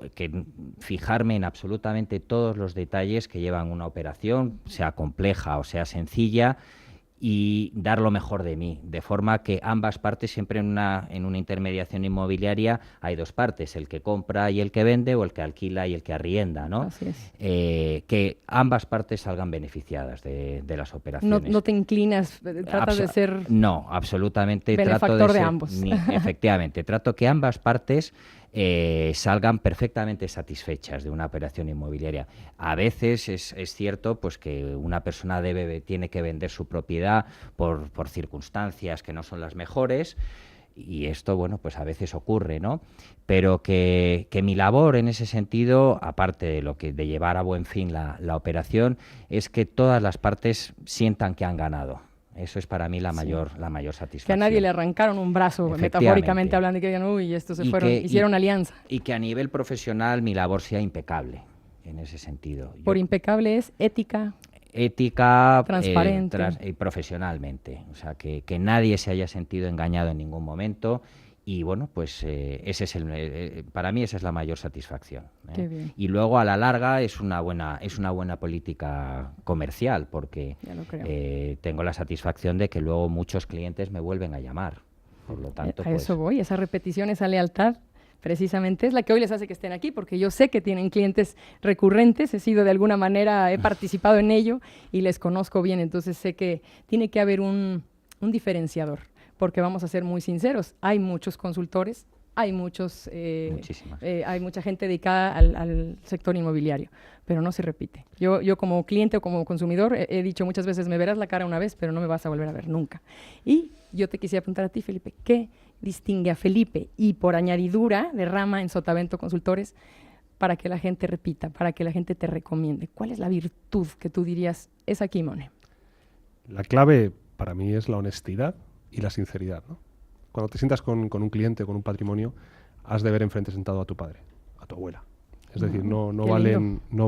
fijarme en absolutamente todos los detalles que llevan una operación, sea compleja o sea sencilla, y dar lo mejor de mí, de forma que ambas partes, siempre en una intermediación inmobiliaria hay dos partes, el que compra y el que vende, o el que alquila y el que arrienda, ¿no? Así es. Que ambas partes salgan beneficiadas de las operaciones. No te inclinas, tratas de ser... No, absolutamente. Benefactor de ambos. Efectivamente, trato que ambas partes salgan perfectamente satisfechas de una operación inmobiliaria. A veces es cierto pues que una persona tiene que vender su propiedad por circunstancias que no son las mejores, y esto, bueno, pues a veces ocurre, ¿no? Pero que mi labor en ese sentido, aparte de llevar a buen fin la operación, es que todas las partes sientan que han ganado. Eso es para mí la mayor satisfacción. Que a nadie le arrancaron un brazo, metafóricamente hablando, y que digan, uy, estos hicieron alianza. Y que a nivel profesional mi labor sea impecable, en ese sentido. Por impecable es ética, transparente y profesionalmente. O sea, que nadie se haya sentido engañado en ningún momento Y bueno, pues ese es para mí esa es la mayor satisfacción. Qué bien. Y luego a la larga es una buena política comercial, porque tengo la satisfacción de que luego muchos clientes me vuelven a llamar. Por lo tanto, a eso voy, esa repetición, esa lealtad, precisamente es la que hoy les hace que estén aquí, porque yo sé que tienen clientes recurrentes, he participado en ello y les conozco bien, entonces sé que tiene que haber un diferenciador. Porque vamos a ser muy sinceros, hay muchos consultores, hay mucha gente dedicada al sector inmobiliario, pero no se repite. Yo como cliente o como consumidor he dicho muchas veces, me verás la cara una vez, pero no me vas a volver a ver nunca. Y yo te quisiera preguntar a ti, Felipe, ¿qué distingue a Felipe y por añadidura de rama en Sotavento Consultores para que la gente repita, para que la gente te recomiende? ¿Cuál es la virtud que tú dirías, es aquí, Mone? La clave para mí es la honestidad y la sinceridad, ¿no? Cuando te sientas con un cliente, con un patrimonio, has de ver enfrente sentado a tu padre, a tu abuela. Es decir, no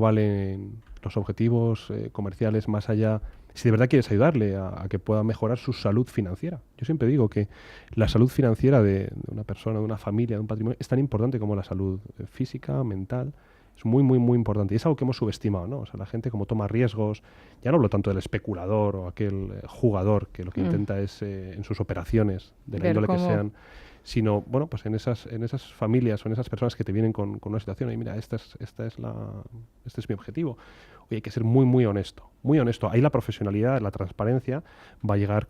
valen los objetivos comerciales más allá. Si de verdad quieres ayudarle a que pueda mejorar su salud financiera. Yo siempre digo que la salud financiera de una persona, de una familia, de un patrimonio, es tan importante como la salud física, mental. Es muy, muy, muy importante. Y es algo que hemos subestimado, ¿no? O sea, la gente como toma riesgos, ya no hablo tanto del especulador o aquel jugador que lo que intenta es, en sus operaciones, de la índole que sean, sino, bueno, pues en esas familias o en esas personas que te vienen con una situación, y mira, este es mi objetivo. Oye, hay que ser muy, muy honesto, muy honesto. Ahí la profesionalidad, la transparencia va a llegar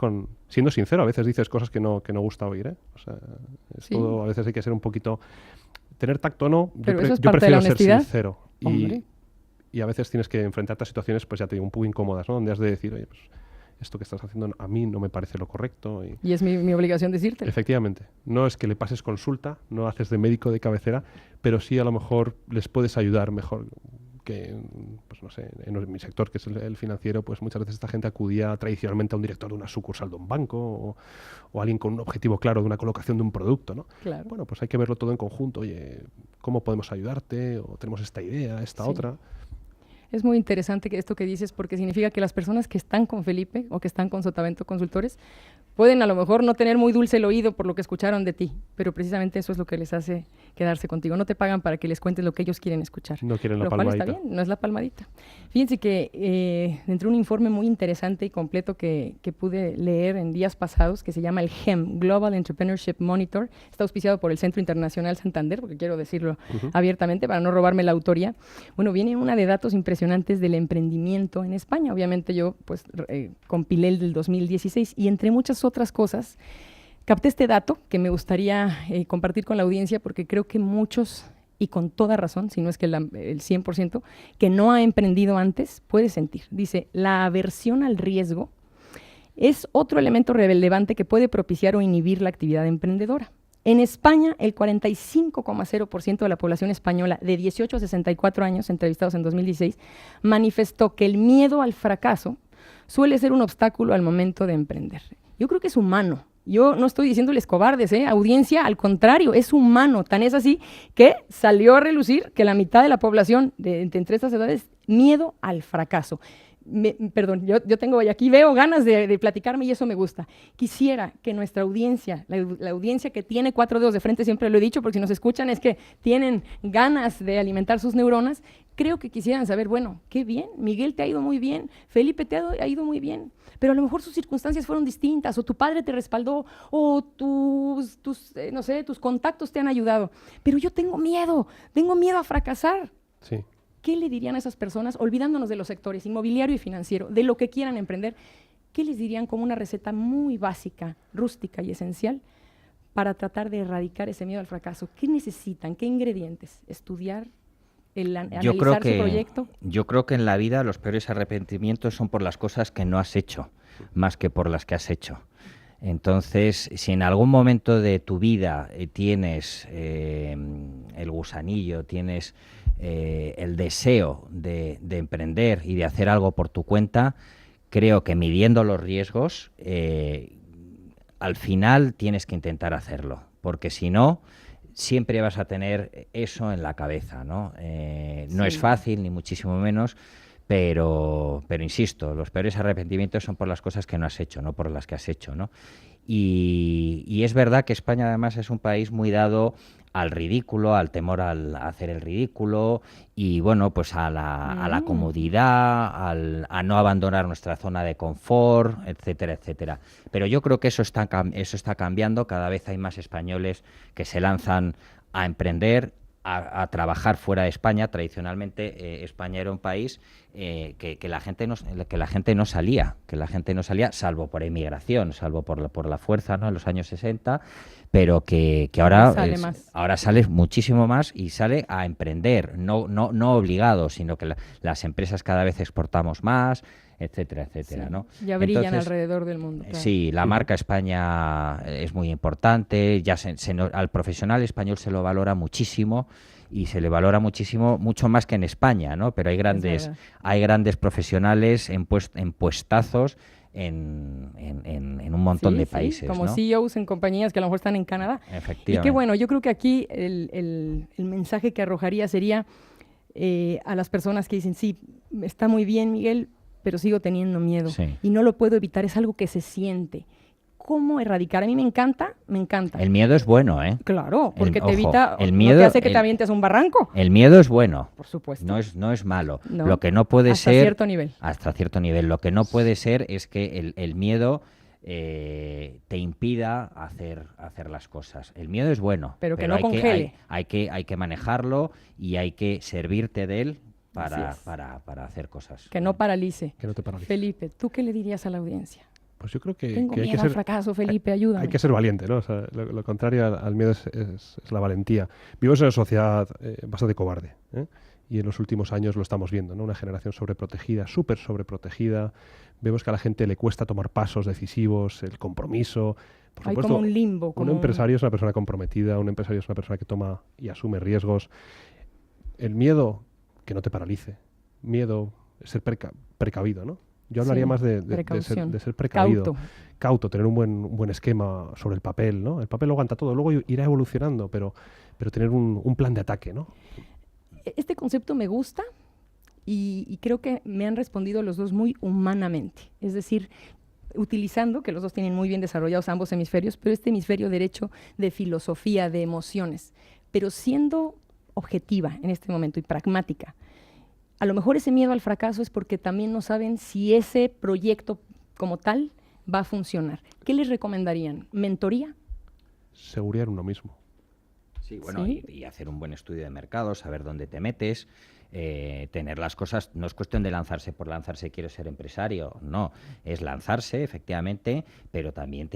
siendo sincero. A veces dices cosas que no gusta oír, ¿eh? O sea, todo, a veces hay que ser un poquito... Tener tacto no, yo prefiero ser sincero. Y a veces tienes que enfrentarte a situaciones, pues ya te digo, un poco incómodas, ¿no? Donde has de decir, oye, pues esto que estás haciendo a mí no me parece lo correcto. Y es mi obligación decirte. Efectivamente. No es que le pases consulta, no haces de médico de cabecera, pero sí a lo mejor les puedes ayudar mejor que, pues no sé, en mi sector, que es el financiero, pues muchas veces esta gente acudía tradicionalmente a un director de una sucursal de un banco o alguien con un objetivo claro de una colocación de un producto, ¿no? Claro. Bueno, pues hay que verlo todo en conjunto. Oye, ¿cómo podemos ayudarte? O tenemos esta idea, esta otra. Es muy interesante esto que dices, porque significa que las personas que están con Felipe o que están con Sotavento Consultores pueden a lo mejor no tener muy dulce el oído por lo que escucharon de ti, pero precisamente eso es lo que les hace quedarse contigo. No te pagan para que les cuentes lo que ellos quieren escuchar. No quieren la palmadita. Lo cual está bien, no es la palmadita. Fíjense que dentro de un informe muy interesante y completo que pude leer en días pasados, que se llama el GEM, Global Entrepreneurship Monitor, está auspiciado por el Centro Internacional Santander, porque quiero decirlo abiertamente para no robarme la autoría. Bueno, viene una de datos impresionantes del emprendimiento en España. Obviamente yo pues compilé el del 2016 y entre muchas otras cosas capté este dato que me gustaría compartir con la audiencia, porque creo que muchos, y con toda razón, si no es que el 100%, que no ha emprendido antes, puede sentir. Dice, la aversión al riesgo es otro elemento relevante que puede propiciar o inhibir la actividad emprendedora. En España, el 45,0% de la población española de 18 a 64 años, entrevistados en 2016, manifestó que el miedo al fracaso suele ser un obstáculo al momento de emprender. Yo creo que es humano. Yo no estoy diciéndoles cobardes, audiencia, al contrario, es humano. Tan es así que salió a relucir que la mitad de la población entre estas edades, miedo al fracaso. Perdón, yo tengo aquí, veo ganas de platicarme y eso me gusta. Quisiera que nuestra audiencia, la audiencia que tiene 4 dedos de frente, siempre lo he dicho, porque si nos escuchan es que tienen ganas de alimentar sus neuronas, creo que quisieran saber, bueno, qué bien, Miguel te ha ido muy bien, Felipe te ha ido muy bien, pero a lo mejor sus circunstancias fueron distintas, o tu padre te respaldó, o tus contactos te han ayudado, pero yo tengo miedo a fracasar. Sí. ¿Qué le dirían a esas personas, olvidándonos de los sectores inmobiliario y financiero, de lo que quieran emprender? ¿Qué les dirían como una receta muy básica, rústica y esencial para tratar de erradicar ese miedo al fracaso? ¿Qué necesitan? ¿Qué ingredientes? ¿Estudiar? ¿Analizar su proyecto? Yo creo que en la vida los peores arrepentimientos son por las cosas que no has hecho, más que por las que has hecho. Entonces, si en algún momento de tu vida tienes el gusanillo, tienes el deseo de emprender y de hacer algo por tu cuenta, creo que midiendo los riesgos, al final tienes que intentar hacerlo, porque si no, siempre vas a tener eso en la cabeza, ¿no? No es fácil, ni muchísimo menos, pero insisto, los peores arrepentimientos son por las cosas que no has hecho, no por las que has hecho, ¿no? Y es verdad que España además es un país muy dado al ridículo, al temor al hacer el ridículo y bueno, pues a la comodidad, a no abandonar nuestra zona de confort, etcétera, etcétera. Pero yo creo que eso está cambiando, cada vez hay más españoles que se lanzan a emprender, a trabajar fuera de España. Tradicionalmente España era un país que la gente no salía, salvo por emigración, salvo por la fuerza, ¿no? En los años 60, pero que ahora sale muchísimo más y sale a emprender, no obligado, sino que las empresas cada vez exportamos más, etcétera, etcétera, sí, ¿no? Ya brillan alrededor del mundo. Claro. Sí, la marca España es muy importante, al profesional español se lo valora muchísimo y se le valora mucho más que en España, ¿no? Pero hay grandes profesionales en puestazos en un montón de países, como ¿no? CEOs en compañías que a lo mejor están en Canadá. Efectivamente. Y qué bueno, yo creo que aquí el mensaje que arrojaría sería a las personas que dicen, sí, está muy bien, Miguel, pero sigo teniendo miedo y no lo puedo evitar, es algo que se siente. ¿Cómo erradicar? A mí me encanta. El miedo es bueno, ¿eh? Claro, porque te evita, el miedo, no te hace que te avientes a un barranco. El miedo es bueno. Por supuesto. No es malo. No. Lo que no puede hasta ser... cierto nivel. Hasta cierto nivel. Lo que no puede ser es que el miedo te impida hacer las cosas. El miedo es bueno. Pero que no congele. Hay que manejarlo y hay que servirte de él para hacer cosas. Que no paralice. Que no te paralice. Felipe, ¿tú qué le dirías a la audiencia? Pues yo creo que... Tengo que miedo hay que al fracaso, Felipe, ayúdame. Hay que ser valiente, ¿no? O sea, lo contrario al miedo es la valentía. Vivimos en una sociedad bastante cobarde, ¿eh? Y en los últimos años lo estamos viendo, ¿no? Una generación sobreprotegida, súper sobreprotegida. Vemos que a la gente le cuesta tomar pasos decisivos, el compromiso. Por supuesto, hay como un limbo. Un empresario es una persona comprometida, un empresario es una persona que toma y asume riesgos. El miedo, que no te paralice. Miedo es ser precavido, ¿no? Yo hablaría más de ser precavido. Cauto, tener un buen esquema sobre el papel, ¿no? El papel lo aguanta todo, luego irá evolucionando, pero tener un plan de ataque, ¿no? Este concepto me gusta y creo que me han respondido los dos muy humanamente. Es decir, utilizando, que los dos tienen muy bien desarrollados ambos hemisferios, pero este hemisferio derecho de filosofía, de emociones, pero siendo objetiva en este momento y pragmática. A lo mejor ese miedo al fracaso es porque también no saben si ese proyecto como tal va a funcionar. ¿Qué les recomendarían? ¿Mentoría? Seguridad en uno mismo. Sí, bueno, ¿sí? Y hacer un buen estudio de mercado, saber dónde te metes, tener las cosas, no es cuestión de lanzarse por lanzarse, quiero ser empresario, no, es lanzarse, efectivamente, pero también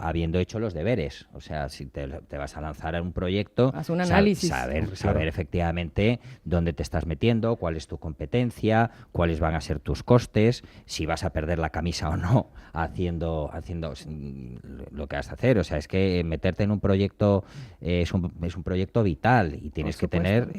habiendo hecho los deberes. O sea, si te vas a lanzar a un proyecto, haz un análisis. Saber efectivamente dónde te estás metiendo, cuál es tu competencia, cuáles van a ser tus costes, si vas a perder la camisa o no haciendo lo que vas a hacer. O sea, es que meterte en un proyecto es un proyecto vital y tienes que tener,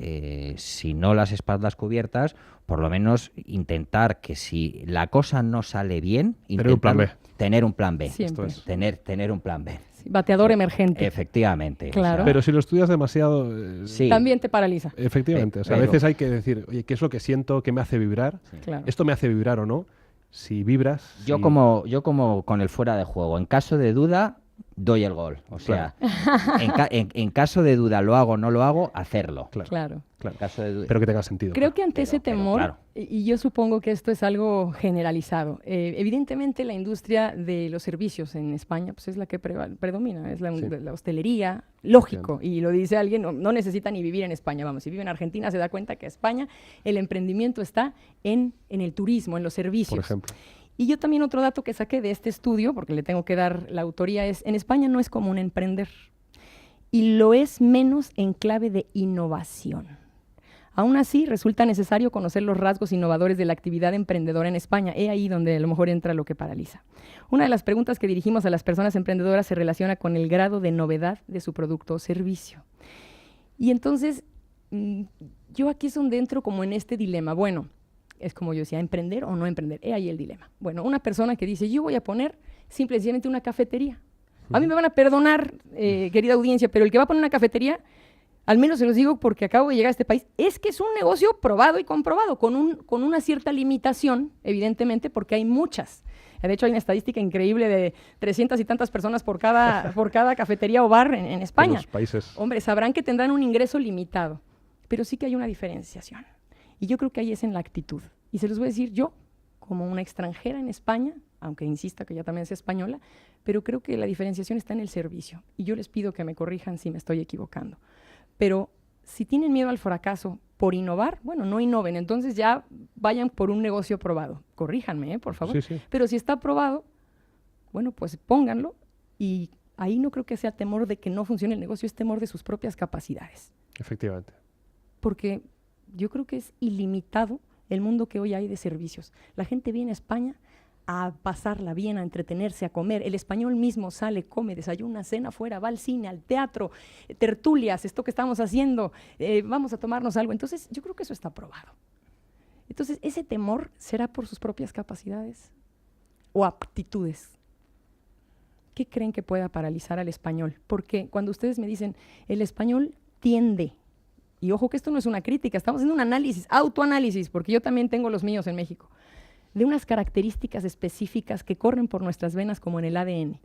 si no las espaldas cubiertas, por lo menos intentar que si la cosa no sale bien, tener un plan B. Tener un plan B. Esto es. Tener un plan B. Sí, bateador emergente. Efectivamente. Claro. O sea, pero si lo estudias demasiado... también te paraliza. Efectivamente. O sea, a veces hay que decir, oye, ¿qué es lo que siento? ¿Qué me hace vibrar? Sí. Claro. ¿Esto me hace vibrar o no? Si vibras... Yo como con el fuera de juego. En caso de duda, doy el gol. O sea, en caso de duda, lo hago o no lo hago, hacerlo. Claro. En caso de duda. Pero que tenga sentido. Creo que ante ese temor, y yo supongo que esto es algo generalizado, evidentemente la industria de los servicios en España pues es la que predomina, es la hostelería, lógico, y lo dice alguien, no necesita ni vivir en España, vamos, si vive en Argentina se da cuenta que España, el emprendimiento está en el turismo, en los servicios. Por ejemplo. Y yo también otro dato que saqué de este estudio, porque le tengo que dar la autoría, es en España no es común emprender y lo es menos en clave de innovación. Aún así, resulta necesario conocer los rasgos innovadores de la actividad emprendedora en España. He ahí donde a lo mejor entra lo que paraliza. Una de las preguntas que dirigimos a las personas emprendedoras se relaciona con el grado de novedad de su producto o servicio. Y entonces, yo aquí es donde entro como en este dilema. Bueno, es como yo decía, ¿emprender o no emprender? He ahí el dilema. Bueno, una persona que dice, yo voy a poner simplemente una cafetería. A mí me van a perdonar, querida audiencia, pero el que va a poner una cafetería, al menos se los digo porque acabo de llegar a este país, es que es un negocio probado y comprobado, con una cierta limitación, evidentemente, porque hay muchas. De hecho, hay una estadística increíble de 300 y tantas personas por cada cafetería o bar en España. En los países. Hombre, sabrán que tendrán un ingreso limitado, pero sí que hay una diferenciación. Y yo creo que ahí es en la actitud. Y se los voy a decir yo, como una extranjera en España, aunque insista que ya también sea española, pero creo que la diferenciación está en el servicio. Y yo les pido que me corrijan si me estoy equivocando. Pero si tienen miedo al fracaso por innovar, bueno, no innoven, entonces ya vayan por un negocio probado. Corríjanme, por favor. Sí. Pero si está probado, bueno, pues pónganlo, y ahí no creo que sea temor de que no funcione el negocio, es temor de sus propias capacidades. Efectivamente. Porque yo creo que es ilimitado el mundo que hoy hay de servicios. La gente viene a España a pasarla bien, a entretenerse, a comer. El español mismo sale, come, desayuna, cena afuera, va al cine, al teatro, tertulias, esto que estamos haciendo, vamos a tomarnos algo. Entonces, yo creo que eso está probado. Entonces, ¿ese temor será por sus propias capacidades o aptitudes? ¿Qué creen que pueda paralizar al español? Porque cuando ustedes me dicen, el español tiende, y ojo que esto no es una crítica, estamos haciendo un análisis, autoanálisis, porque yo también tengo los míos en México, de unas características específicas que corren por nuestras venas como en el ADN,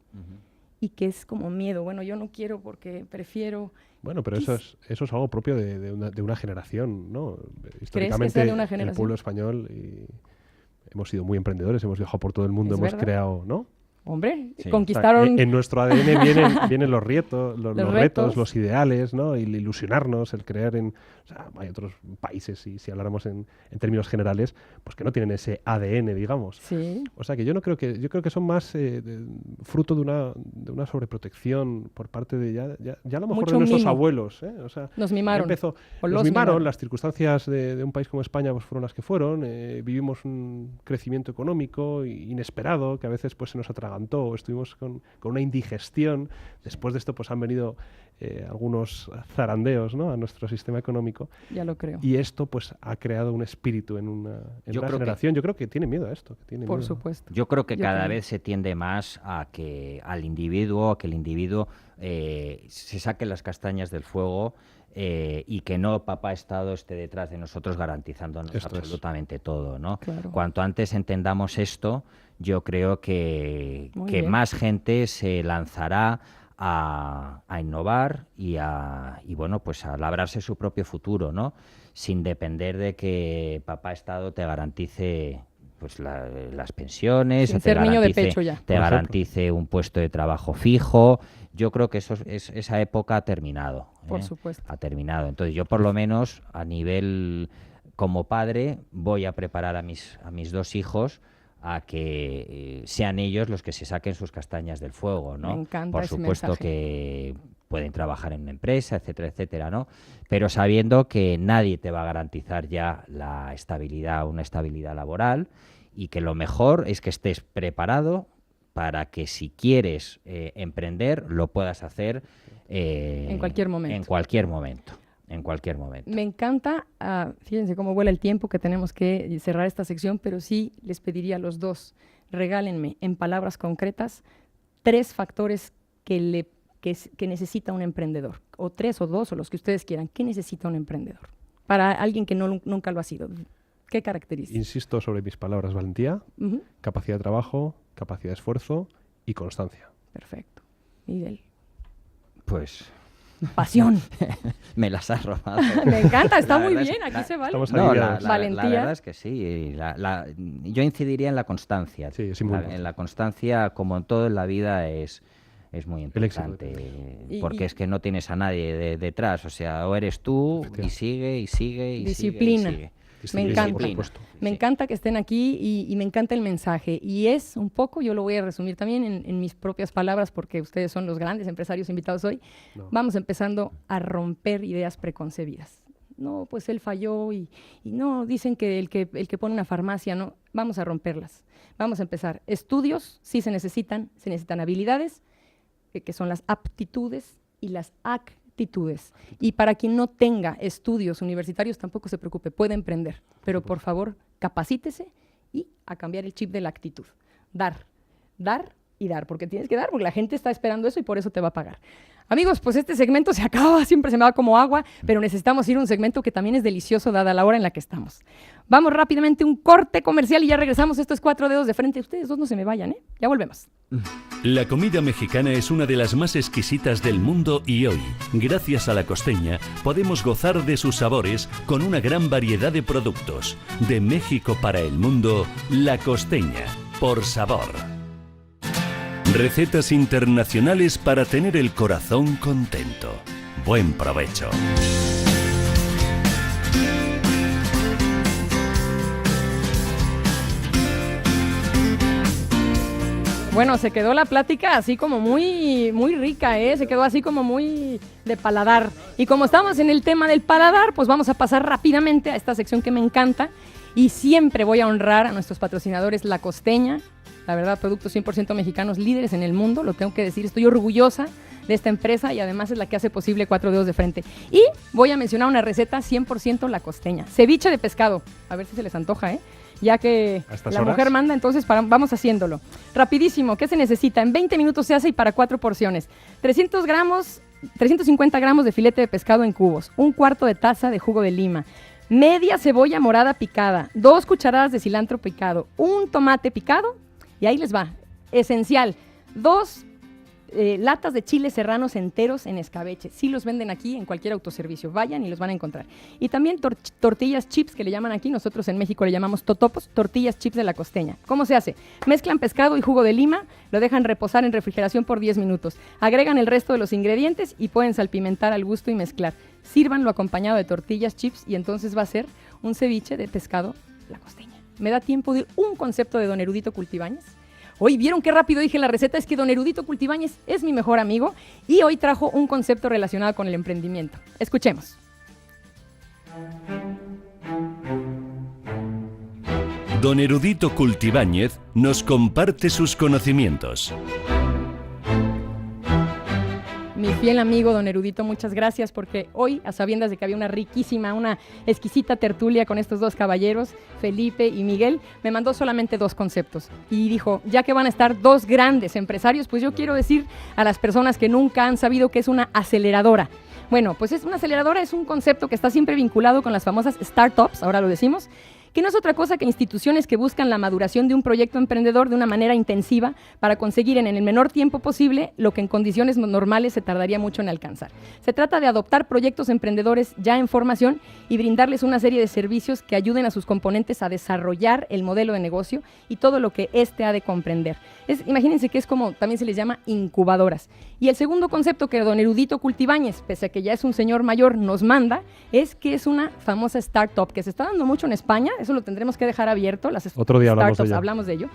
y que es como miedo. Bueno, yo no quiero porque prefiero... Bueno, pero eso es algo propio de una generación, ¿no? Históricamente, ¿Crees que sea de una generación? El pueblo español, hemos sido muy emprendedores, hemos viajado por todo el mundo, hemos creado, ¿no? Hombre, Sí. conquistaron... O sea, en nuestro ADN vienen los retos, los retos, retos, los ideales, ¿no? Y el ilusionarnos, el creer en... O sea, hay otros países, si habláramos en términos generales, pues que no tienen ese ADN, digamos. Sí. O sea, que yo creo que son más fruto de una sobreprotección por parte de ya a lo mejor Mucho de nuestros mimo. abuelos. O sea, Nos mimaron. Nos mimaron, las circunstancias de un país como España pues fueron las que fueron. Vivimos un crecimiento económico inesperado, que a veces pues se nos atragantó, estuvimos con una indigestión. Después de esto pues han venido algunos zarandeos, ¿no?, a nuestro sistema económico. Ya lo creo. Y esto pues ha creado un espíritu en una generación. Yo creo que tiene miedo a esto. Por supuesto. Yo creo que cada vez se tiende más a que el individuo se saque las castañas del fuego y que no papá Estado esté detrás de nosotros garantizándonos absolutamente todo, ¿no? Claro. Cuanto antes entendamos esto, yo creo que más gente se lanzará a innovar y bueno, pues a labrarse su propio futuro, ¿no? Sin depender de que papá Estado te garantice pues las pensiones, sin ser niño de pecho ya, te garantice un puesto de trabajo fijo. Yo creo que esa época ha terminado. Por supuesto. Ha terminado. Entonces yo por lo menos a nivel como padre voy a preparar a mis dos hijos a que sean ellos los que se saquen sus castañas del fuego, ¿no? Me encanta por ese supuesto mensaje. que pueden trabajar en una empresa, etcétera, etcétera, ¿no? Pero sabiendo que nadie te va a garantizar ya una estabilidad laboral, y que lo mejor es que estés preparado para que si quieres emprender lo puedas hacer en cualquier momento. En cualquier momento. Me encanta, fíjense cómo vuela el tiempo, que tenemos que cerrar esta sección, pero sí les pediría a los dos, regálenme en palabras concretas 3 factores que necesita un emprendedor, o 3 o 2 o los que ustedes quieran. ¿Qué necesita un emprendedor? Para alguien que nunca lo ha sido. ¿Qué características? Insisto sobre mis palabras: valentía, capacidad de trabajo, capacidad de esfuerzo y constancia. Perfecto. Miguel. Pues... Pasión. Me las has robado. Me encanta, está muy bien, aquí se vale. La verdad es que sí. Yo incidiría en la constancia. Sí, es muy importante. En la constancia, como en todo en la vida, es muy importante. Porque es que no tienes a nadie detrás. O sea, o eres tú y sigue. Disciplina. Sigue. Me encanta. Me encanta que estén aquí y me encanta el mensaje. Y es un poco, yo lo voy a resumir también en mis propias palabras, porque ustedes son los grandes empresarios invitados hoy. No. Vamos empezando a romper ideas preconcebidas. No, pues él falló y no, dicen que el que pone una farmacia, no. Vamos a romperlas. Vamos a empezar. Estudios, sí se necesitan habilidades, que son las aptitudes y las actitudes. Y para quien no tenga estudios universitarios, tampoco se preocupe, puede emprender. Pero por favor, capacítese y a cambiar el chip de la actitud. Dar y dar, porque tienes que dar, porque la gente está esperando eso y por eso te va a pagar. Amigos, pues este segmento se acaba, siempre se me va como agua, pero necesitamos ir a un segmento que también es delicioso dada la hora en la que estamos. Vamos rápidamente a un corte comercial y ya regresamos. Esto es 4 dedos de frente. Ustedes dos no se me vayan, ¿eh? Ya volvemos. La comida mexicana es una de las más exquisitas del mundo y hoy, gracias a La Costeña, podemos gozar de sus sabores con una gran variedad de productos. De México para el mundo, La Costeña, por sabor. Recetas internacionales para tener el corazón contento. Buen provecho. Bueno, se quedó la plática así como muy rica, ¿eh? Se quedó así como muy de paladar. Y como estamos en el tema del paladar, pues vamos a pasar rápidamente a esta sección que me encanta. Y siempre voy a honrar a nuestros patrocinadores La Costeña. La verdad, productos 100% mexicanos, líderes en el mundo, lo tengo que decir. Estoy orgullosa de esta empresa y además es la que hace posible 4 dedos de frente. Y voy a mencionar una receta 100% La Costeña. Ceviche de pescado. A ver si se les antoja, ¿eh? Ya que la mujer manda, entonces vamos haciéndolo. Rapidísimo, ¿qué se necesita? En 20 minutos se hace y para 4 porciones. 350 gramos de filete de pescado en cubos, 1/4 de taza de jugo de lima, media cebolla morada picada, 2 cucharadas de cilantro picado, 1 tomate picado, y ahí les va, esencial, 2 latas de chiles serranos enteros en escabeche. Sí los venden aquí en cualquier autoservicio. Vayan y los van a encontrar. Y también tortillas chips, que le llaman aquí. Nosotros en México le llamamos totopos, tortillas chips de La Costeña. ¿Cómo se hace? Mezclan pescado y jugo de lima, lo dejan reposar en refrigeración por 10 minutos. Agregan el resto de los ingredientes y pueden salpimentar al gusto y mezclar. Sírvanlo acompañado de tortillas chips y entonces va a ser un ceviche de pescado La Costeña. ¿Me da tiempo de un concepto de don Erudito Cultibáñez? Hoy vieron qué rápido dije la receta, es que don Erudito Cultibáñez es mi mejor amigo y hoy trajo un concepto relacionado con el emprendimiento. Escuchemos. Don Erudito Cultibáñez nos comparte sus conocimientos. Mi fiel amigo don Erudito, muchas gracias porque hoy, a sabiendas de que había una riquísima, una exquisita tertulia con estos dos caballeros, Felipe y Miguel, me mandó solamente 2 conceptos y dijo, ya que van a estar 2 grandes empresarios, pues yo quiero decir a las personas que nunca han sabido qué es una aceleradora. Bueno, pues una aceleradora es un concepto que está siempre vinculado con las famosas startups, ahora lo decimos, que no es otra cosa que instituciones que buscan la maduración de un proyecto emprendedor de una manera intensiva para conseguir en el menor tiempo posible lo que en condiciones normales se tardaría mucho en alcanzar. Se trata de adoptar proyectos emprendedores ya en formación y brindarles una serie de servicios que ayuden a sus componentes a desarrollar el modelo de negocio y todo lo que éste ha de comprender. Imagínense que es como también se les llama incubadoras. Y el segundo concepto que don Erudito Cultibáñez, pese a que ya es un señor mayor, nos manda, es que es una famosa startup que se está dando mucho en España. Eso lo tendremos que dejar abierto. Otro día hablamos de ello.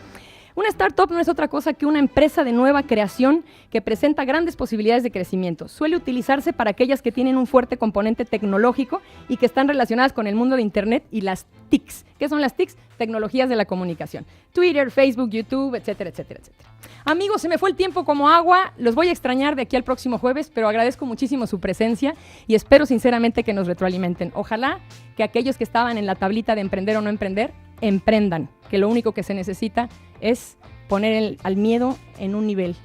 Una startup no es otra cosa que una empresa de nueva creación que presenta grandes posibilidades de crecimiento. Suele utilizarse para aquellas que tienen un fuerte componente tecnológico y que están relacionadas con el mundo de Internet y las TICs. ¿Qué son las TICs? Tecnologías de la comunicación. Twitter, Facebook, YouTube, etcétera, etcétera, etcétera. Amigos, se me fue el tiempo como agua. Los voy a extrañar de aquí al próximo jueves, pero agradezco muchísimo su presencia y espero sinceramente que nos retroalimenten. Ojalá que aquellos que estaban en la tablita de emprender o no emprender, emprendan, que lo único que se necesita es poner al miedo en un nivel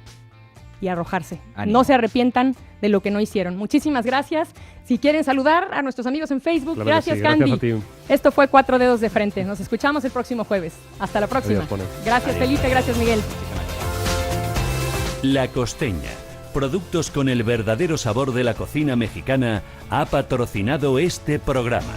y arrojarse. Ánimo. No se arrepientan de lo que no hicieron. Muchísimas gracias. Si quieren saludar a nuestros amigos en Facebook, claro gracias, sí, Candy. Gracias a ti. Esto fue 4 dedos de frente. Nos escuchamos el próximo jueves. Hasta la próxima. Adiós, gracias, Felipe. Gracias, Miguel. La Costeña, productos con el verdadero sabor de la cocina mexicana, ha patrocinado este programa.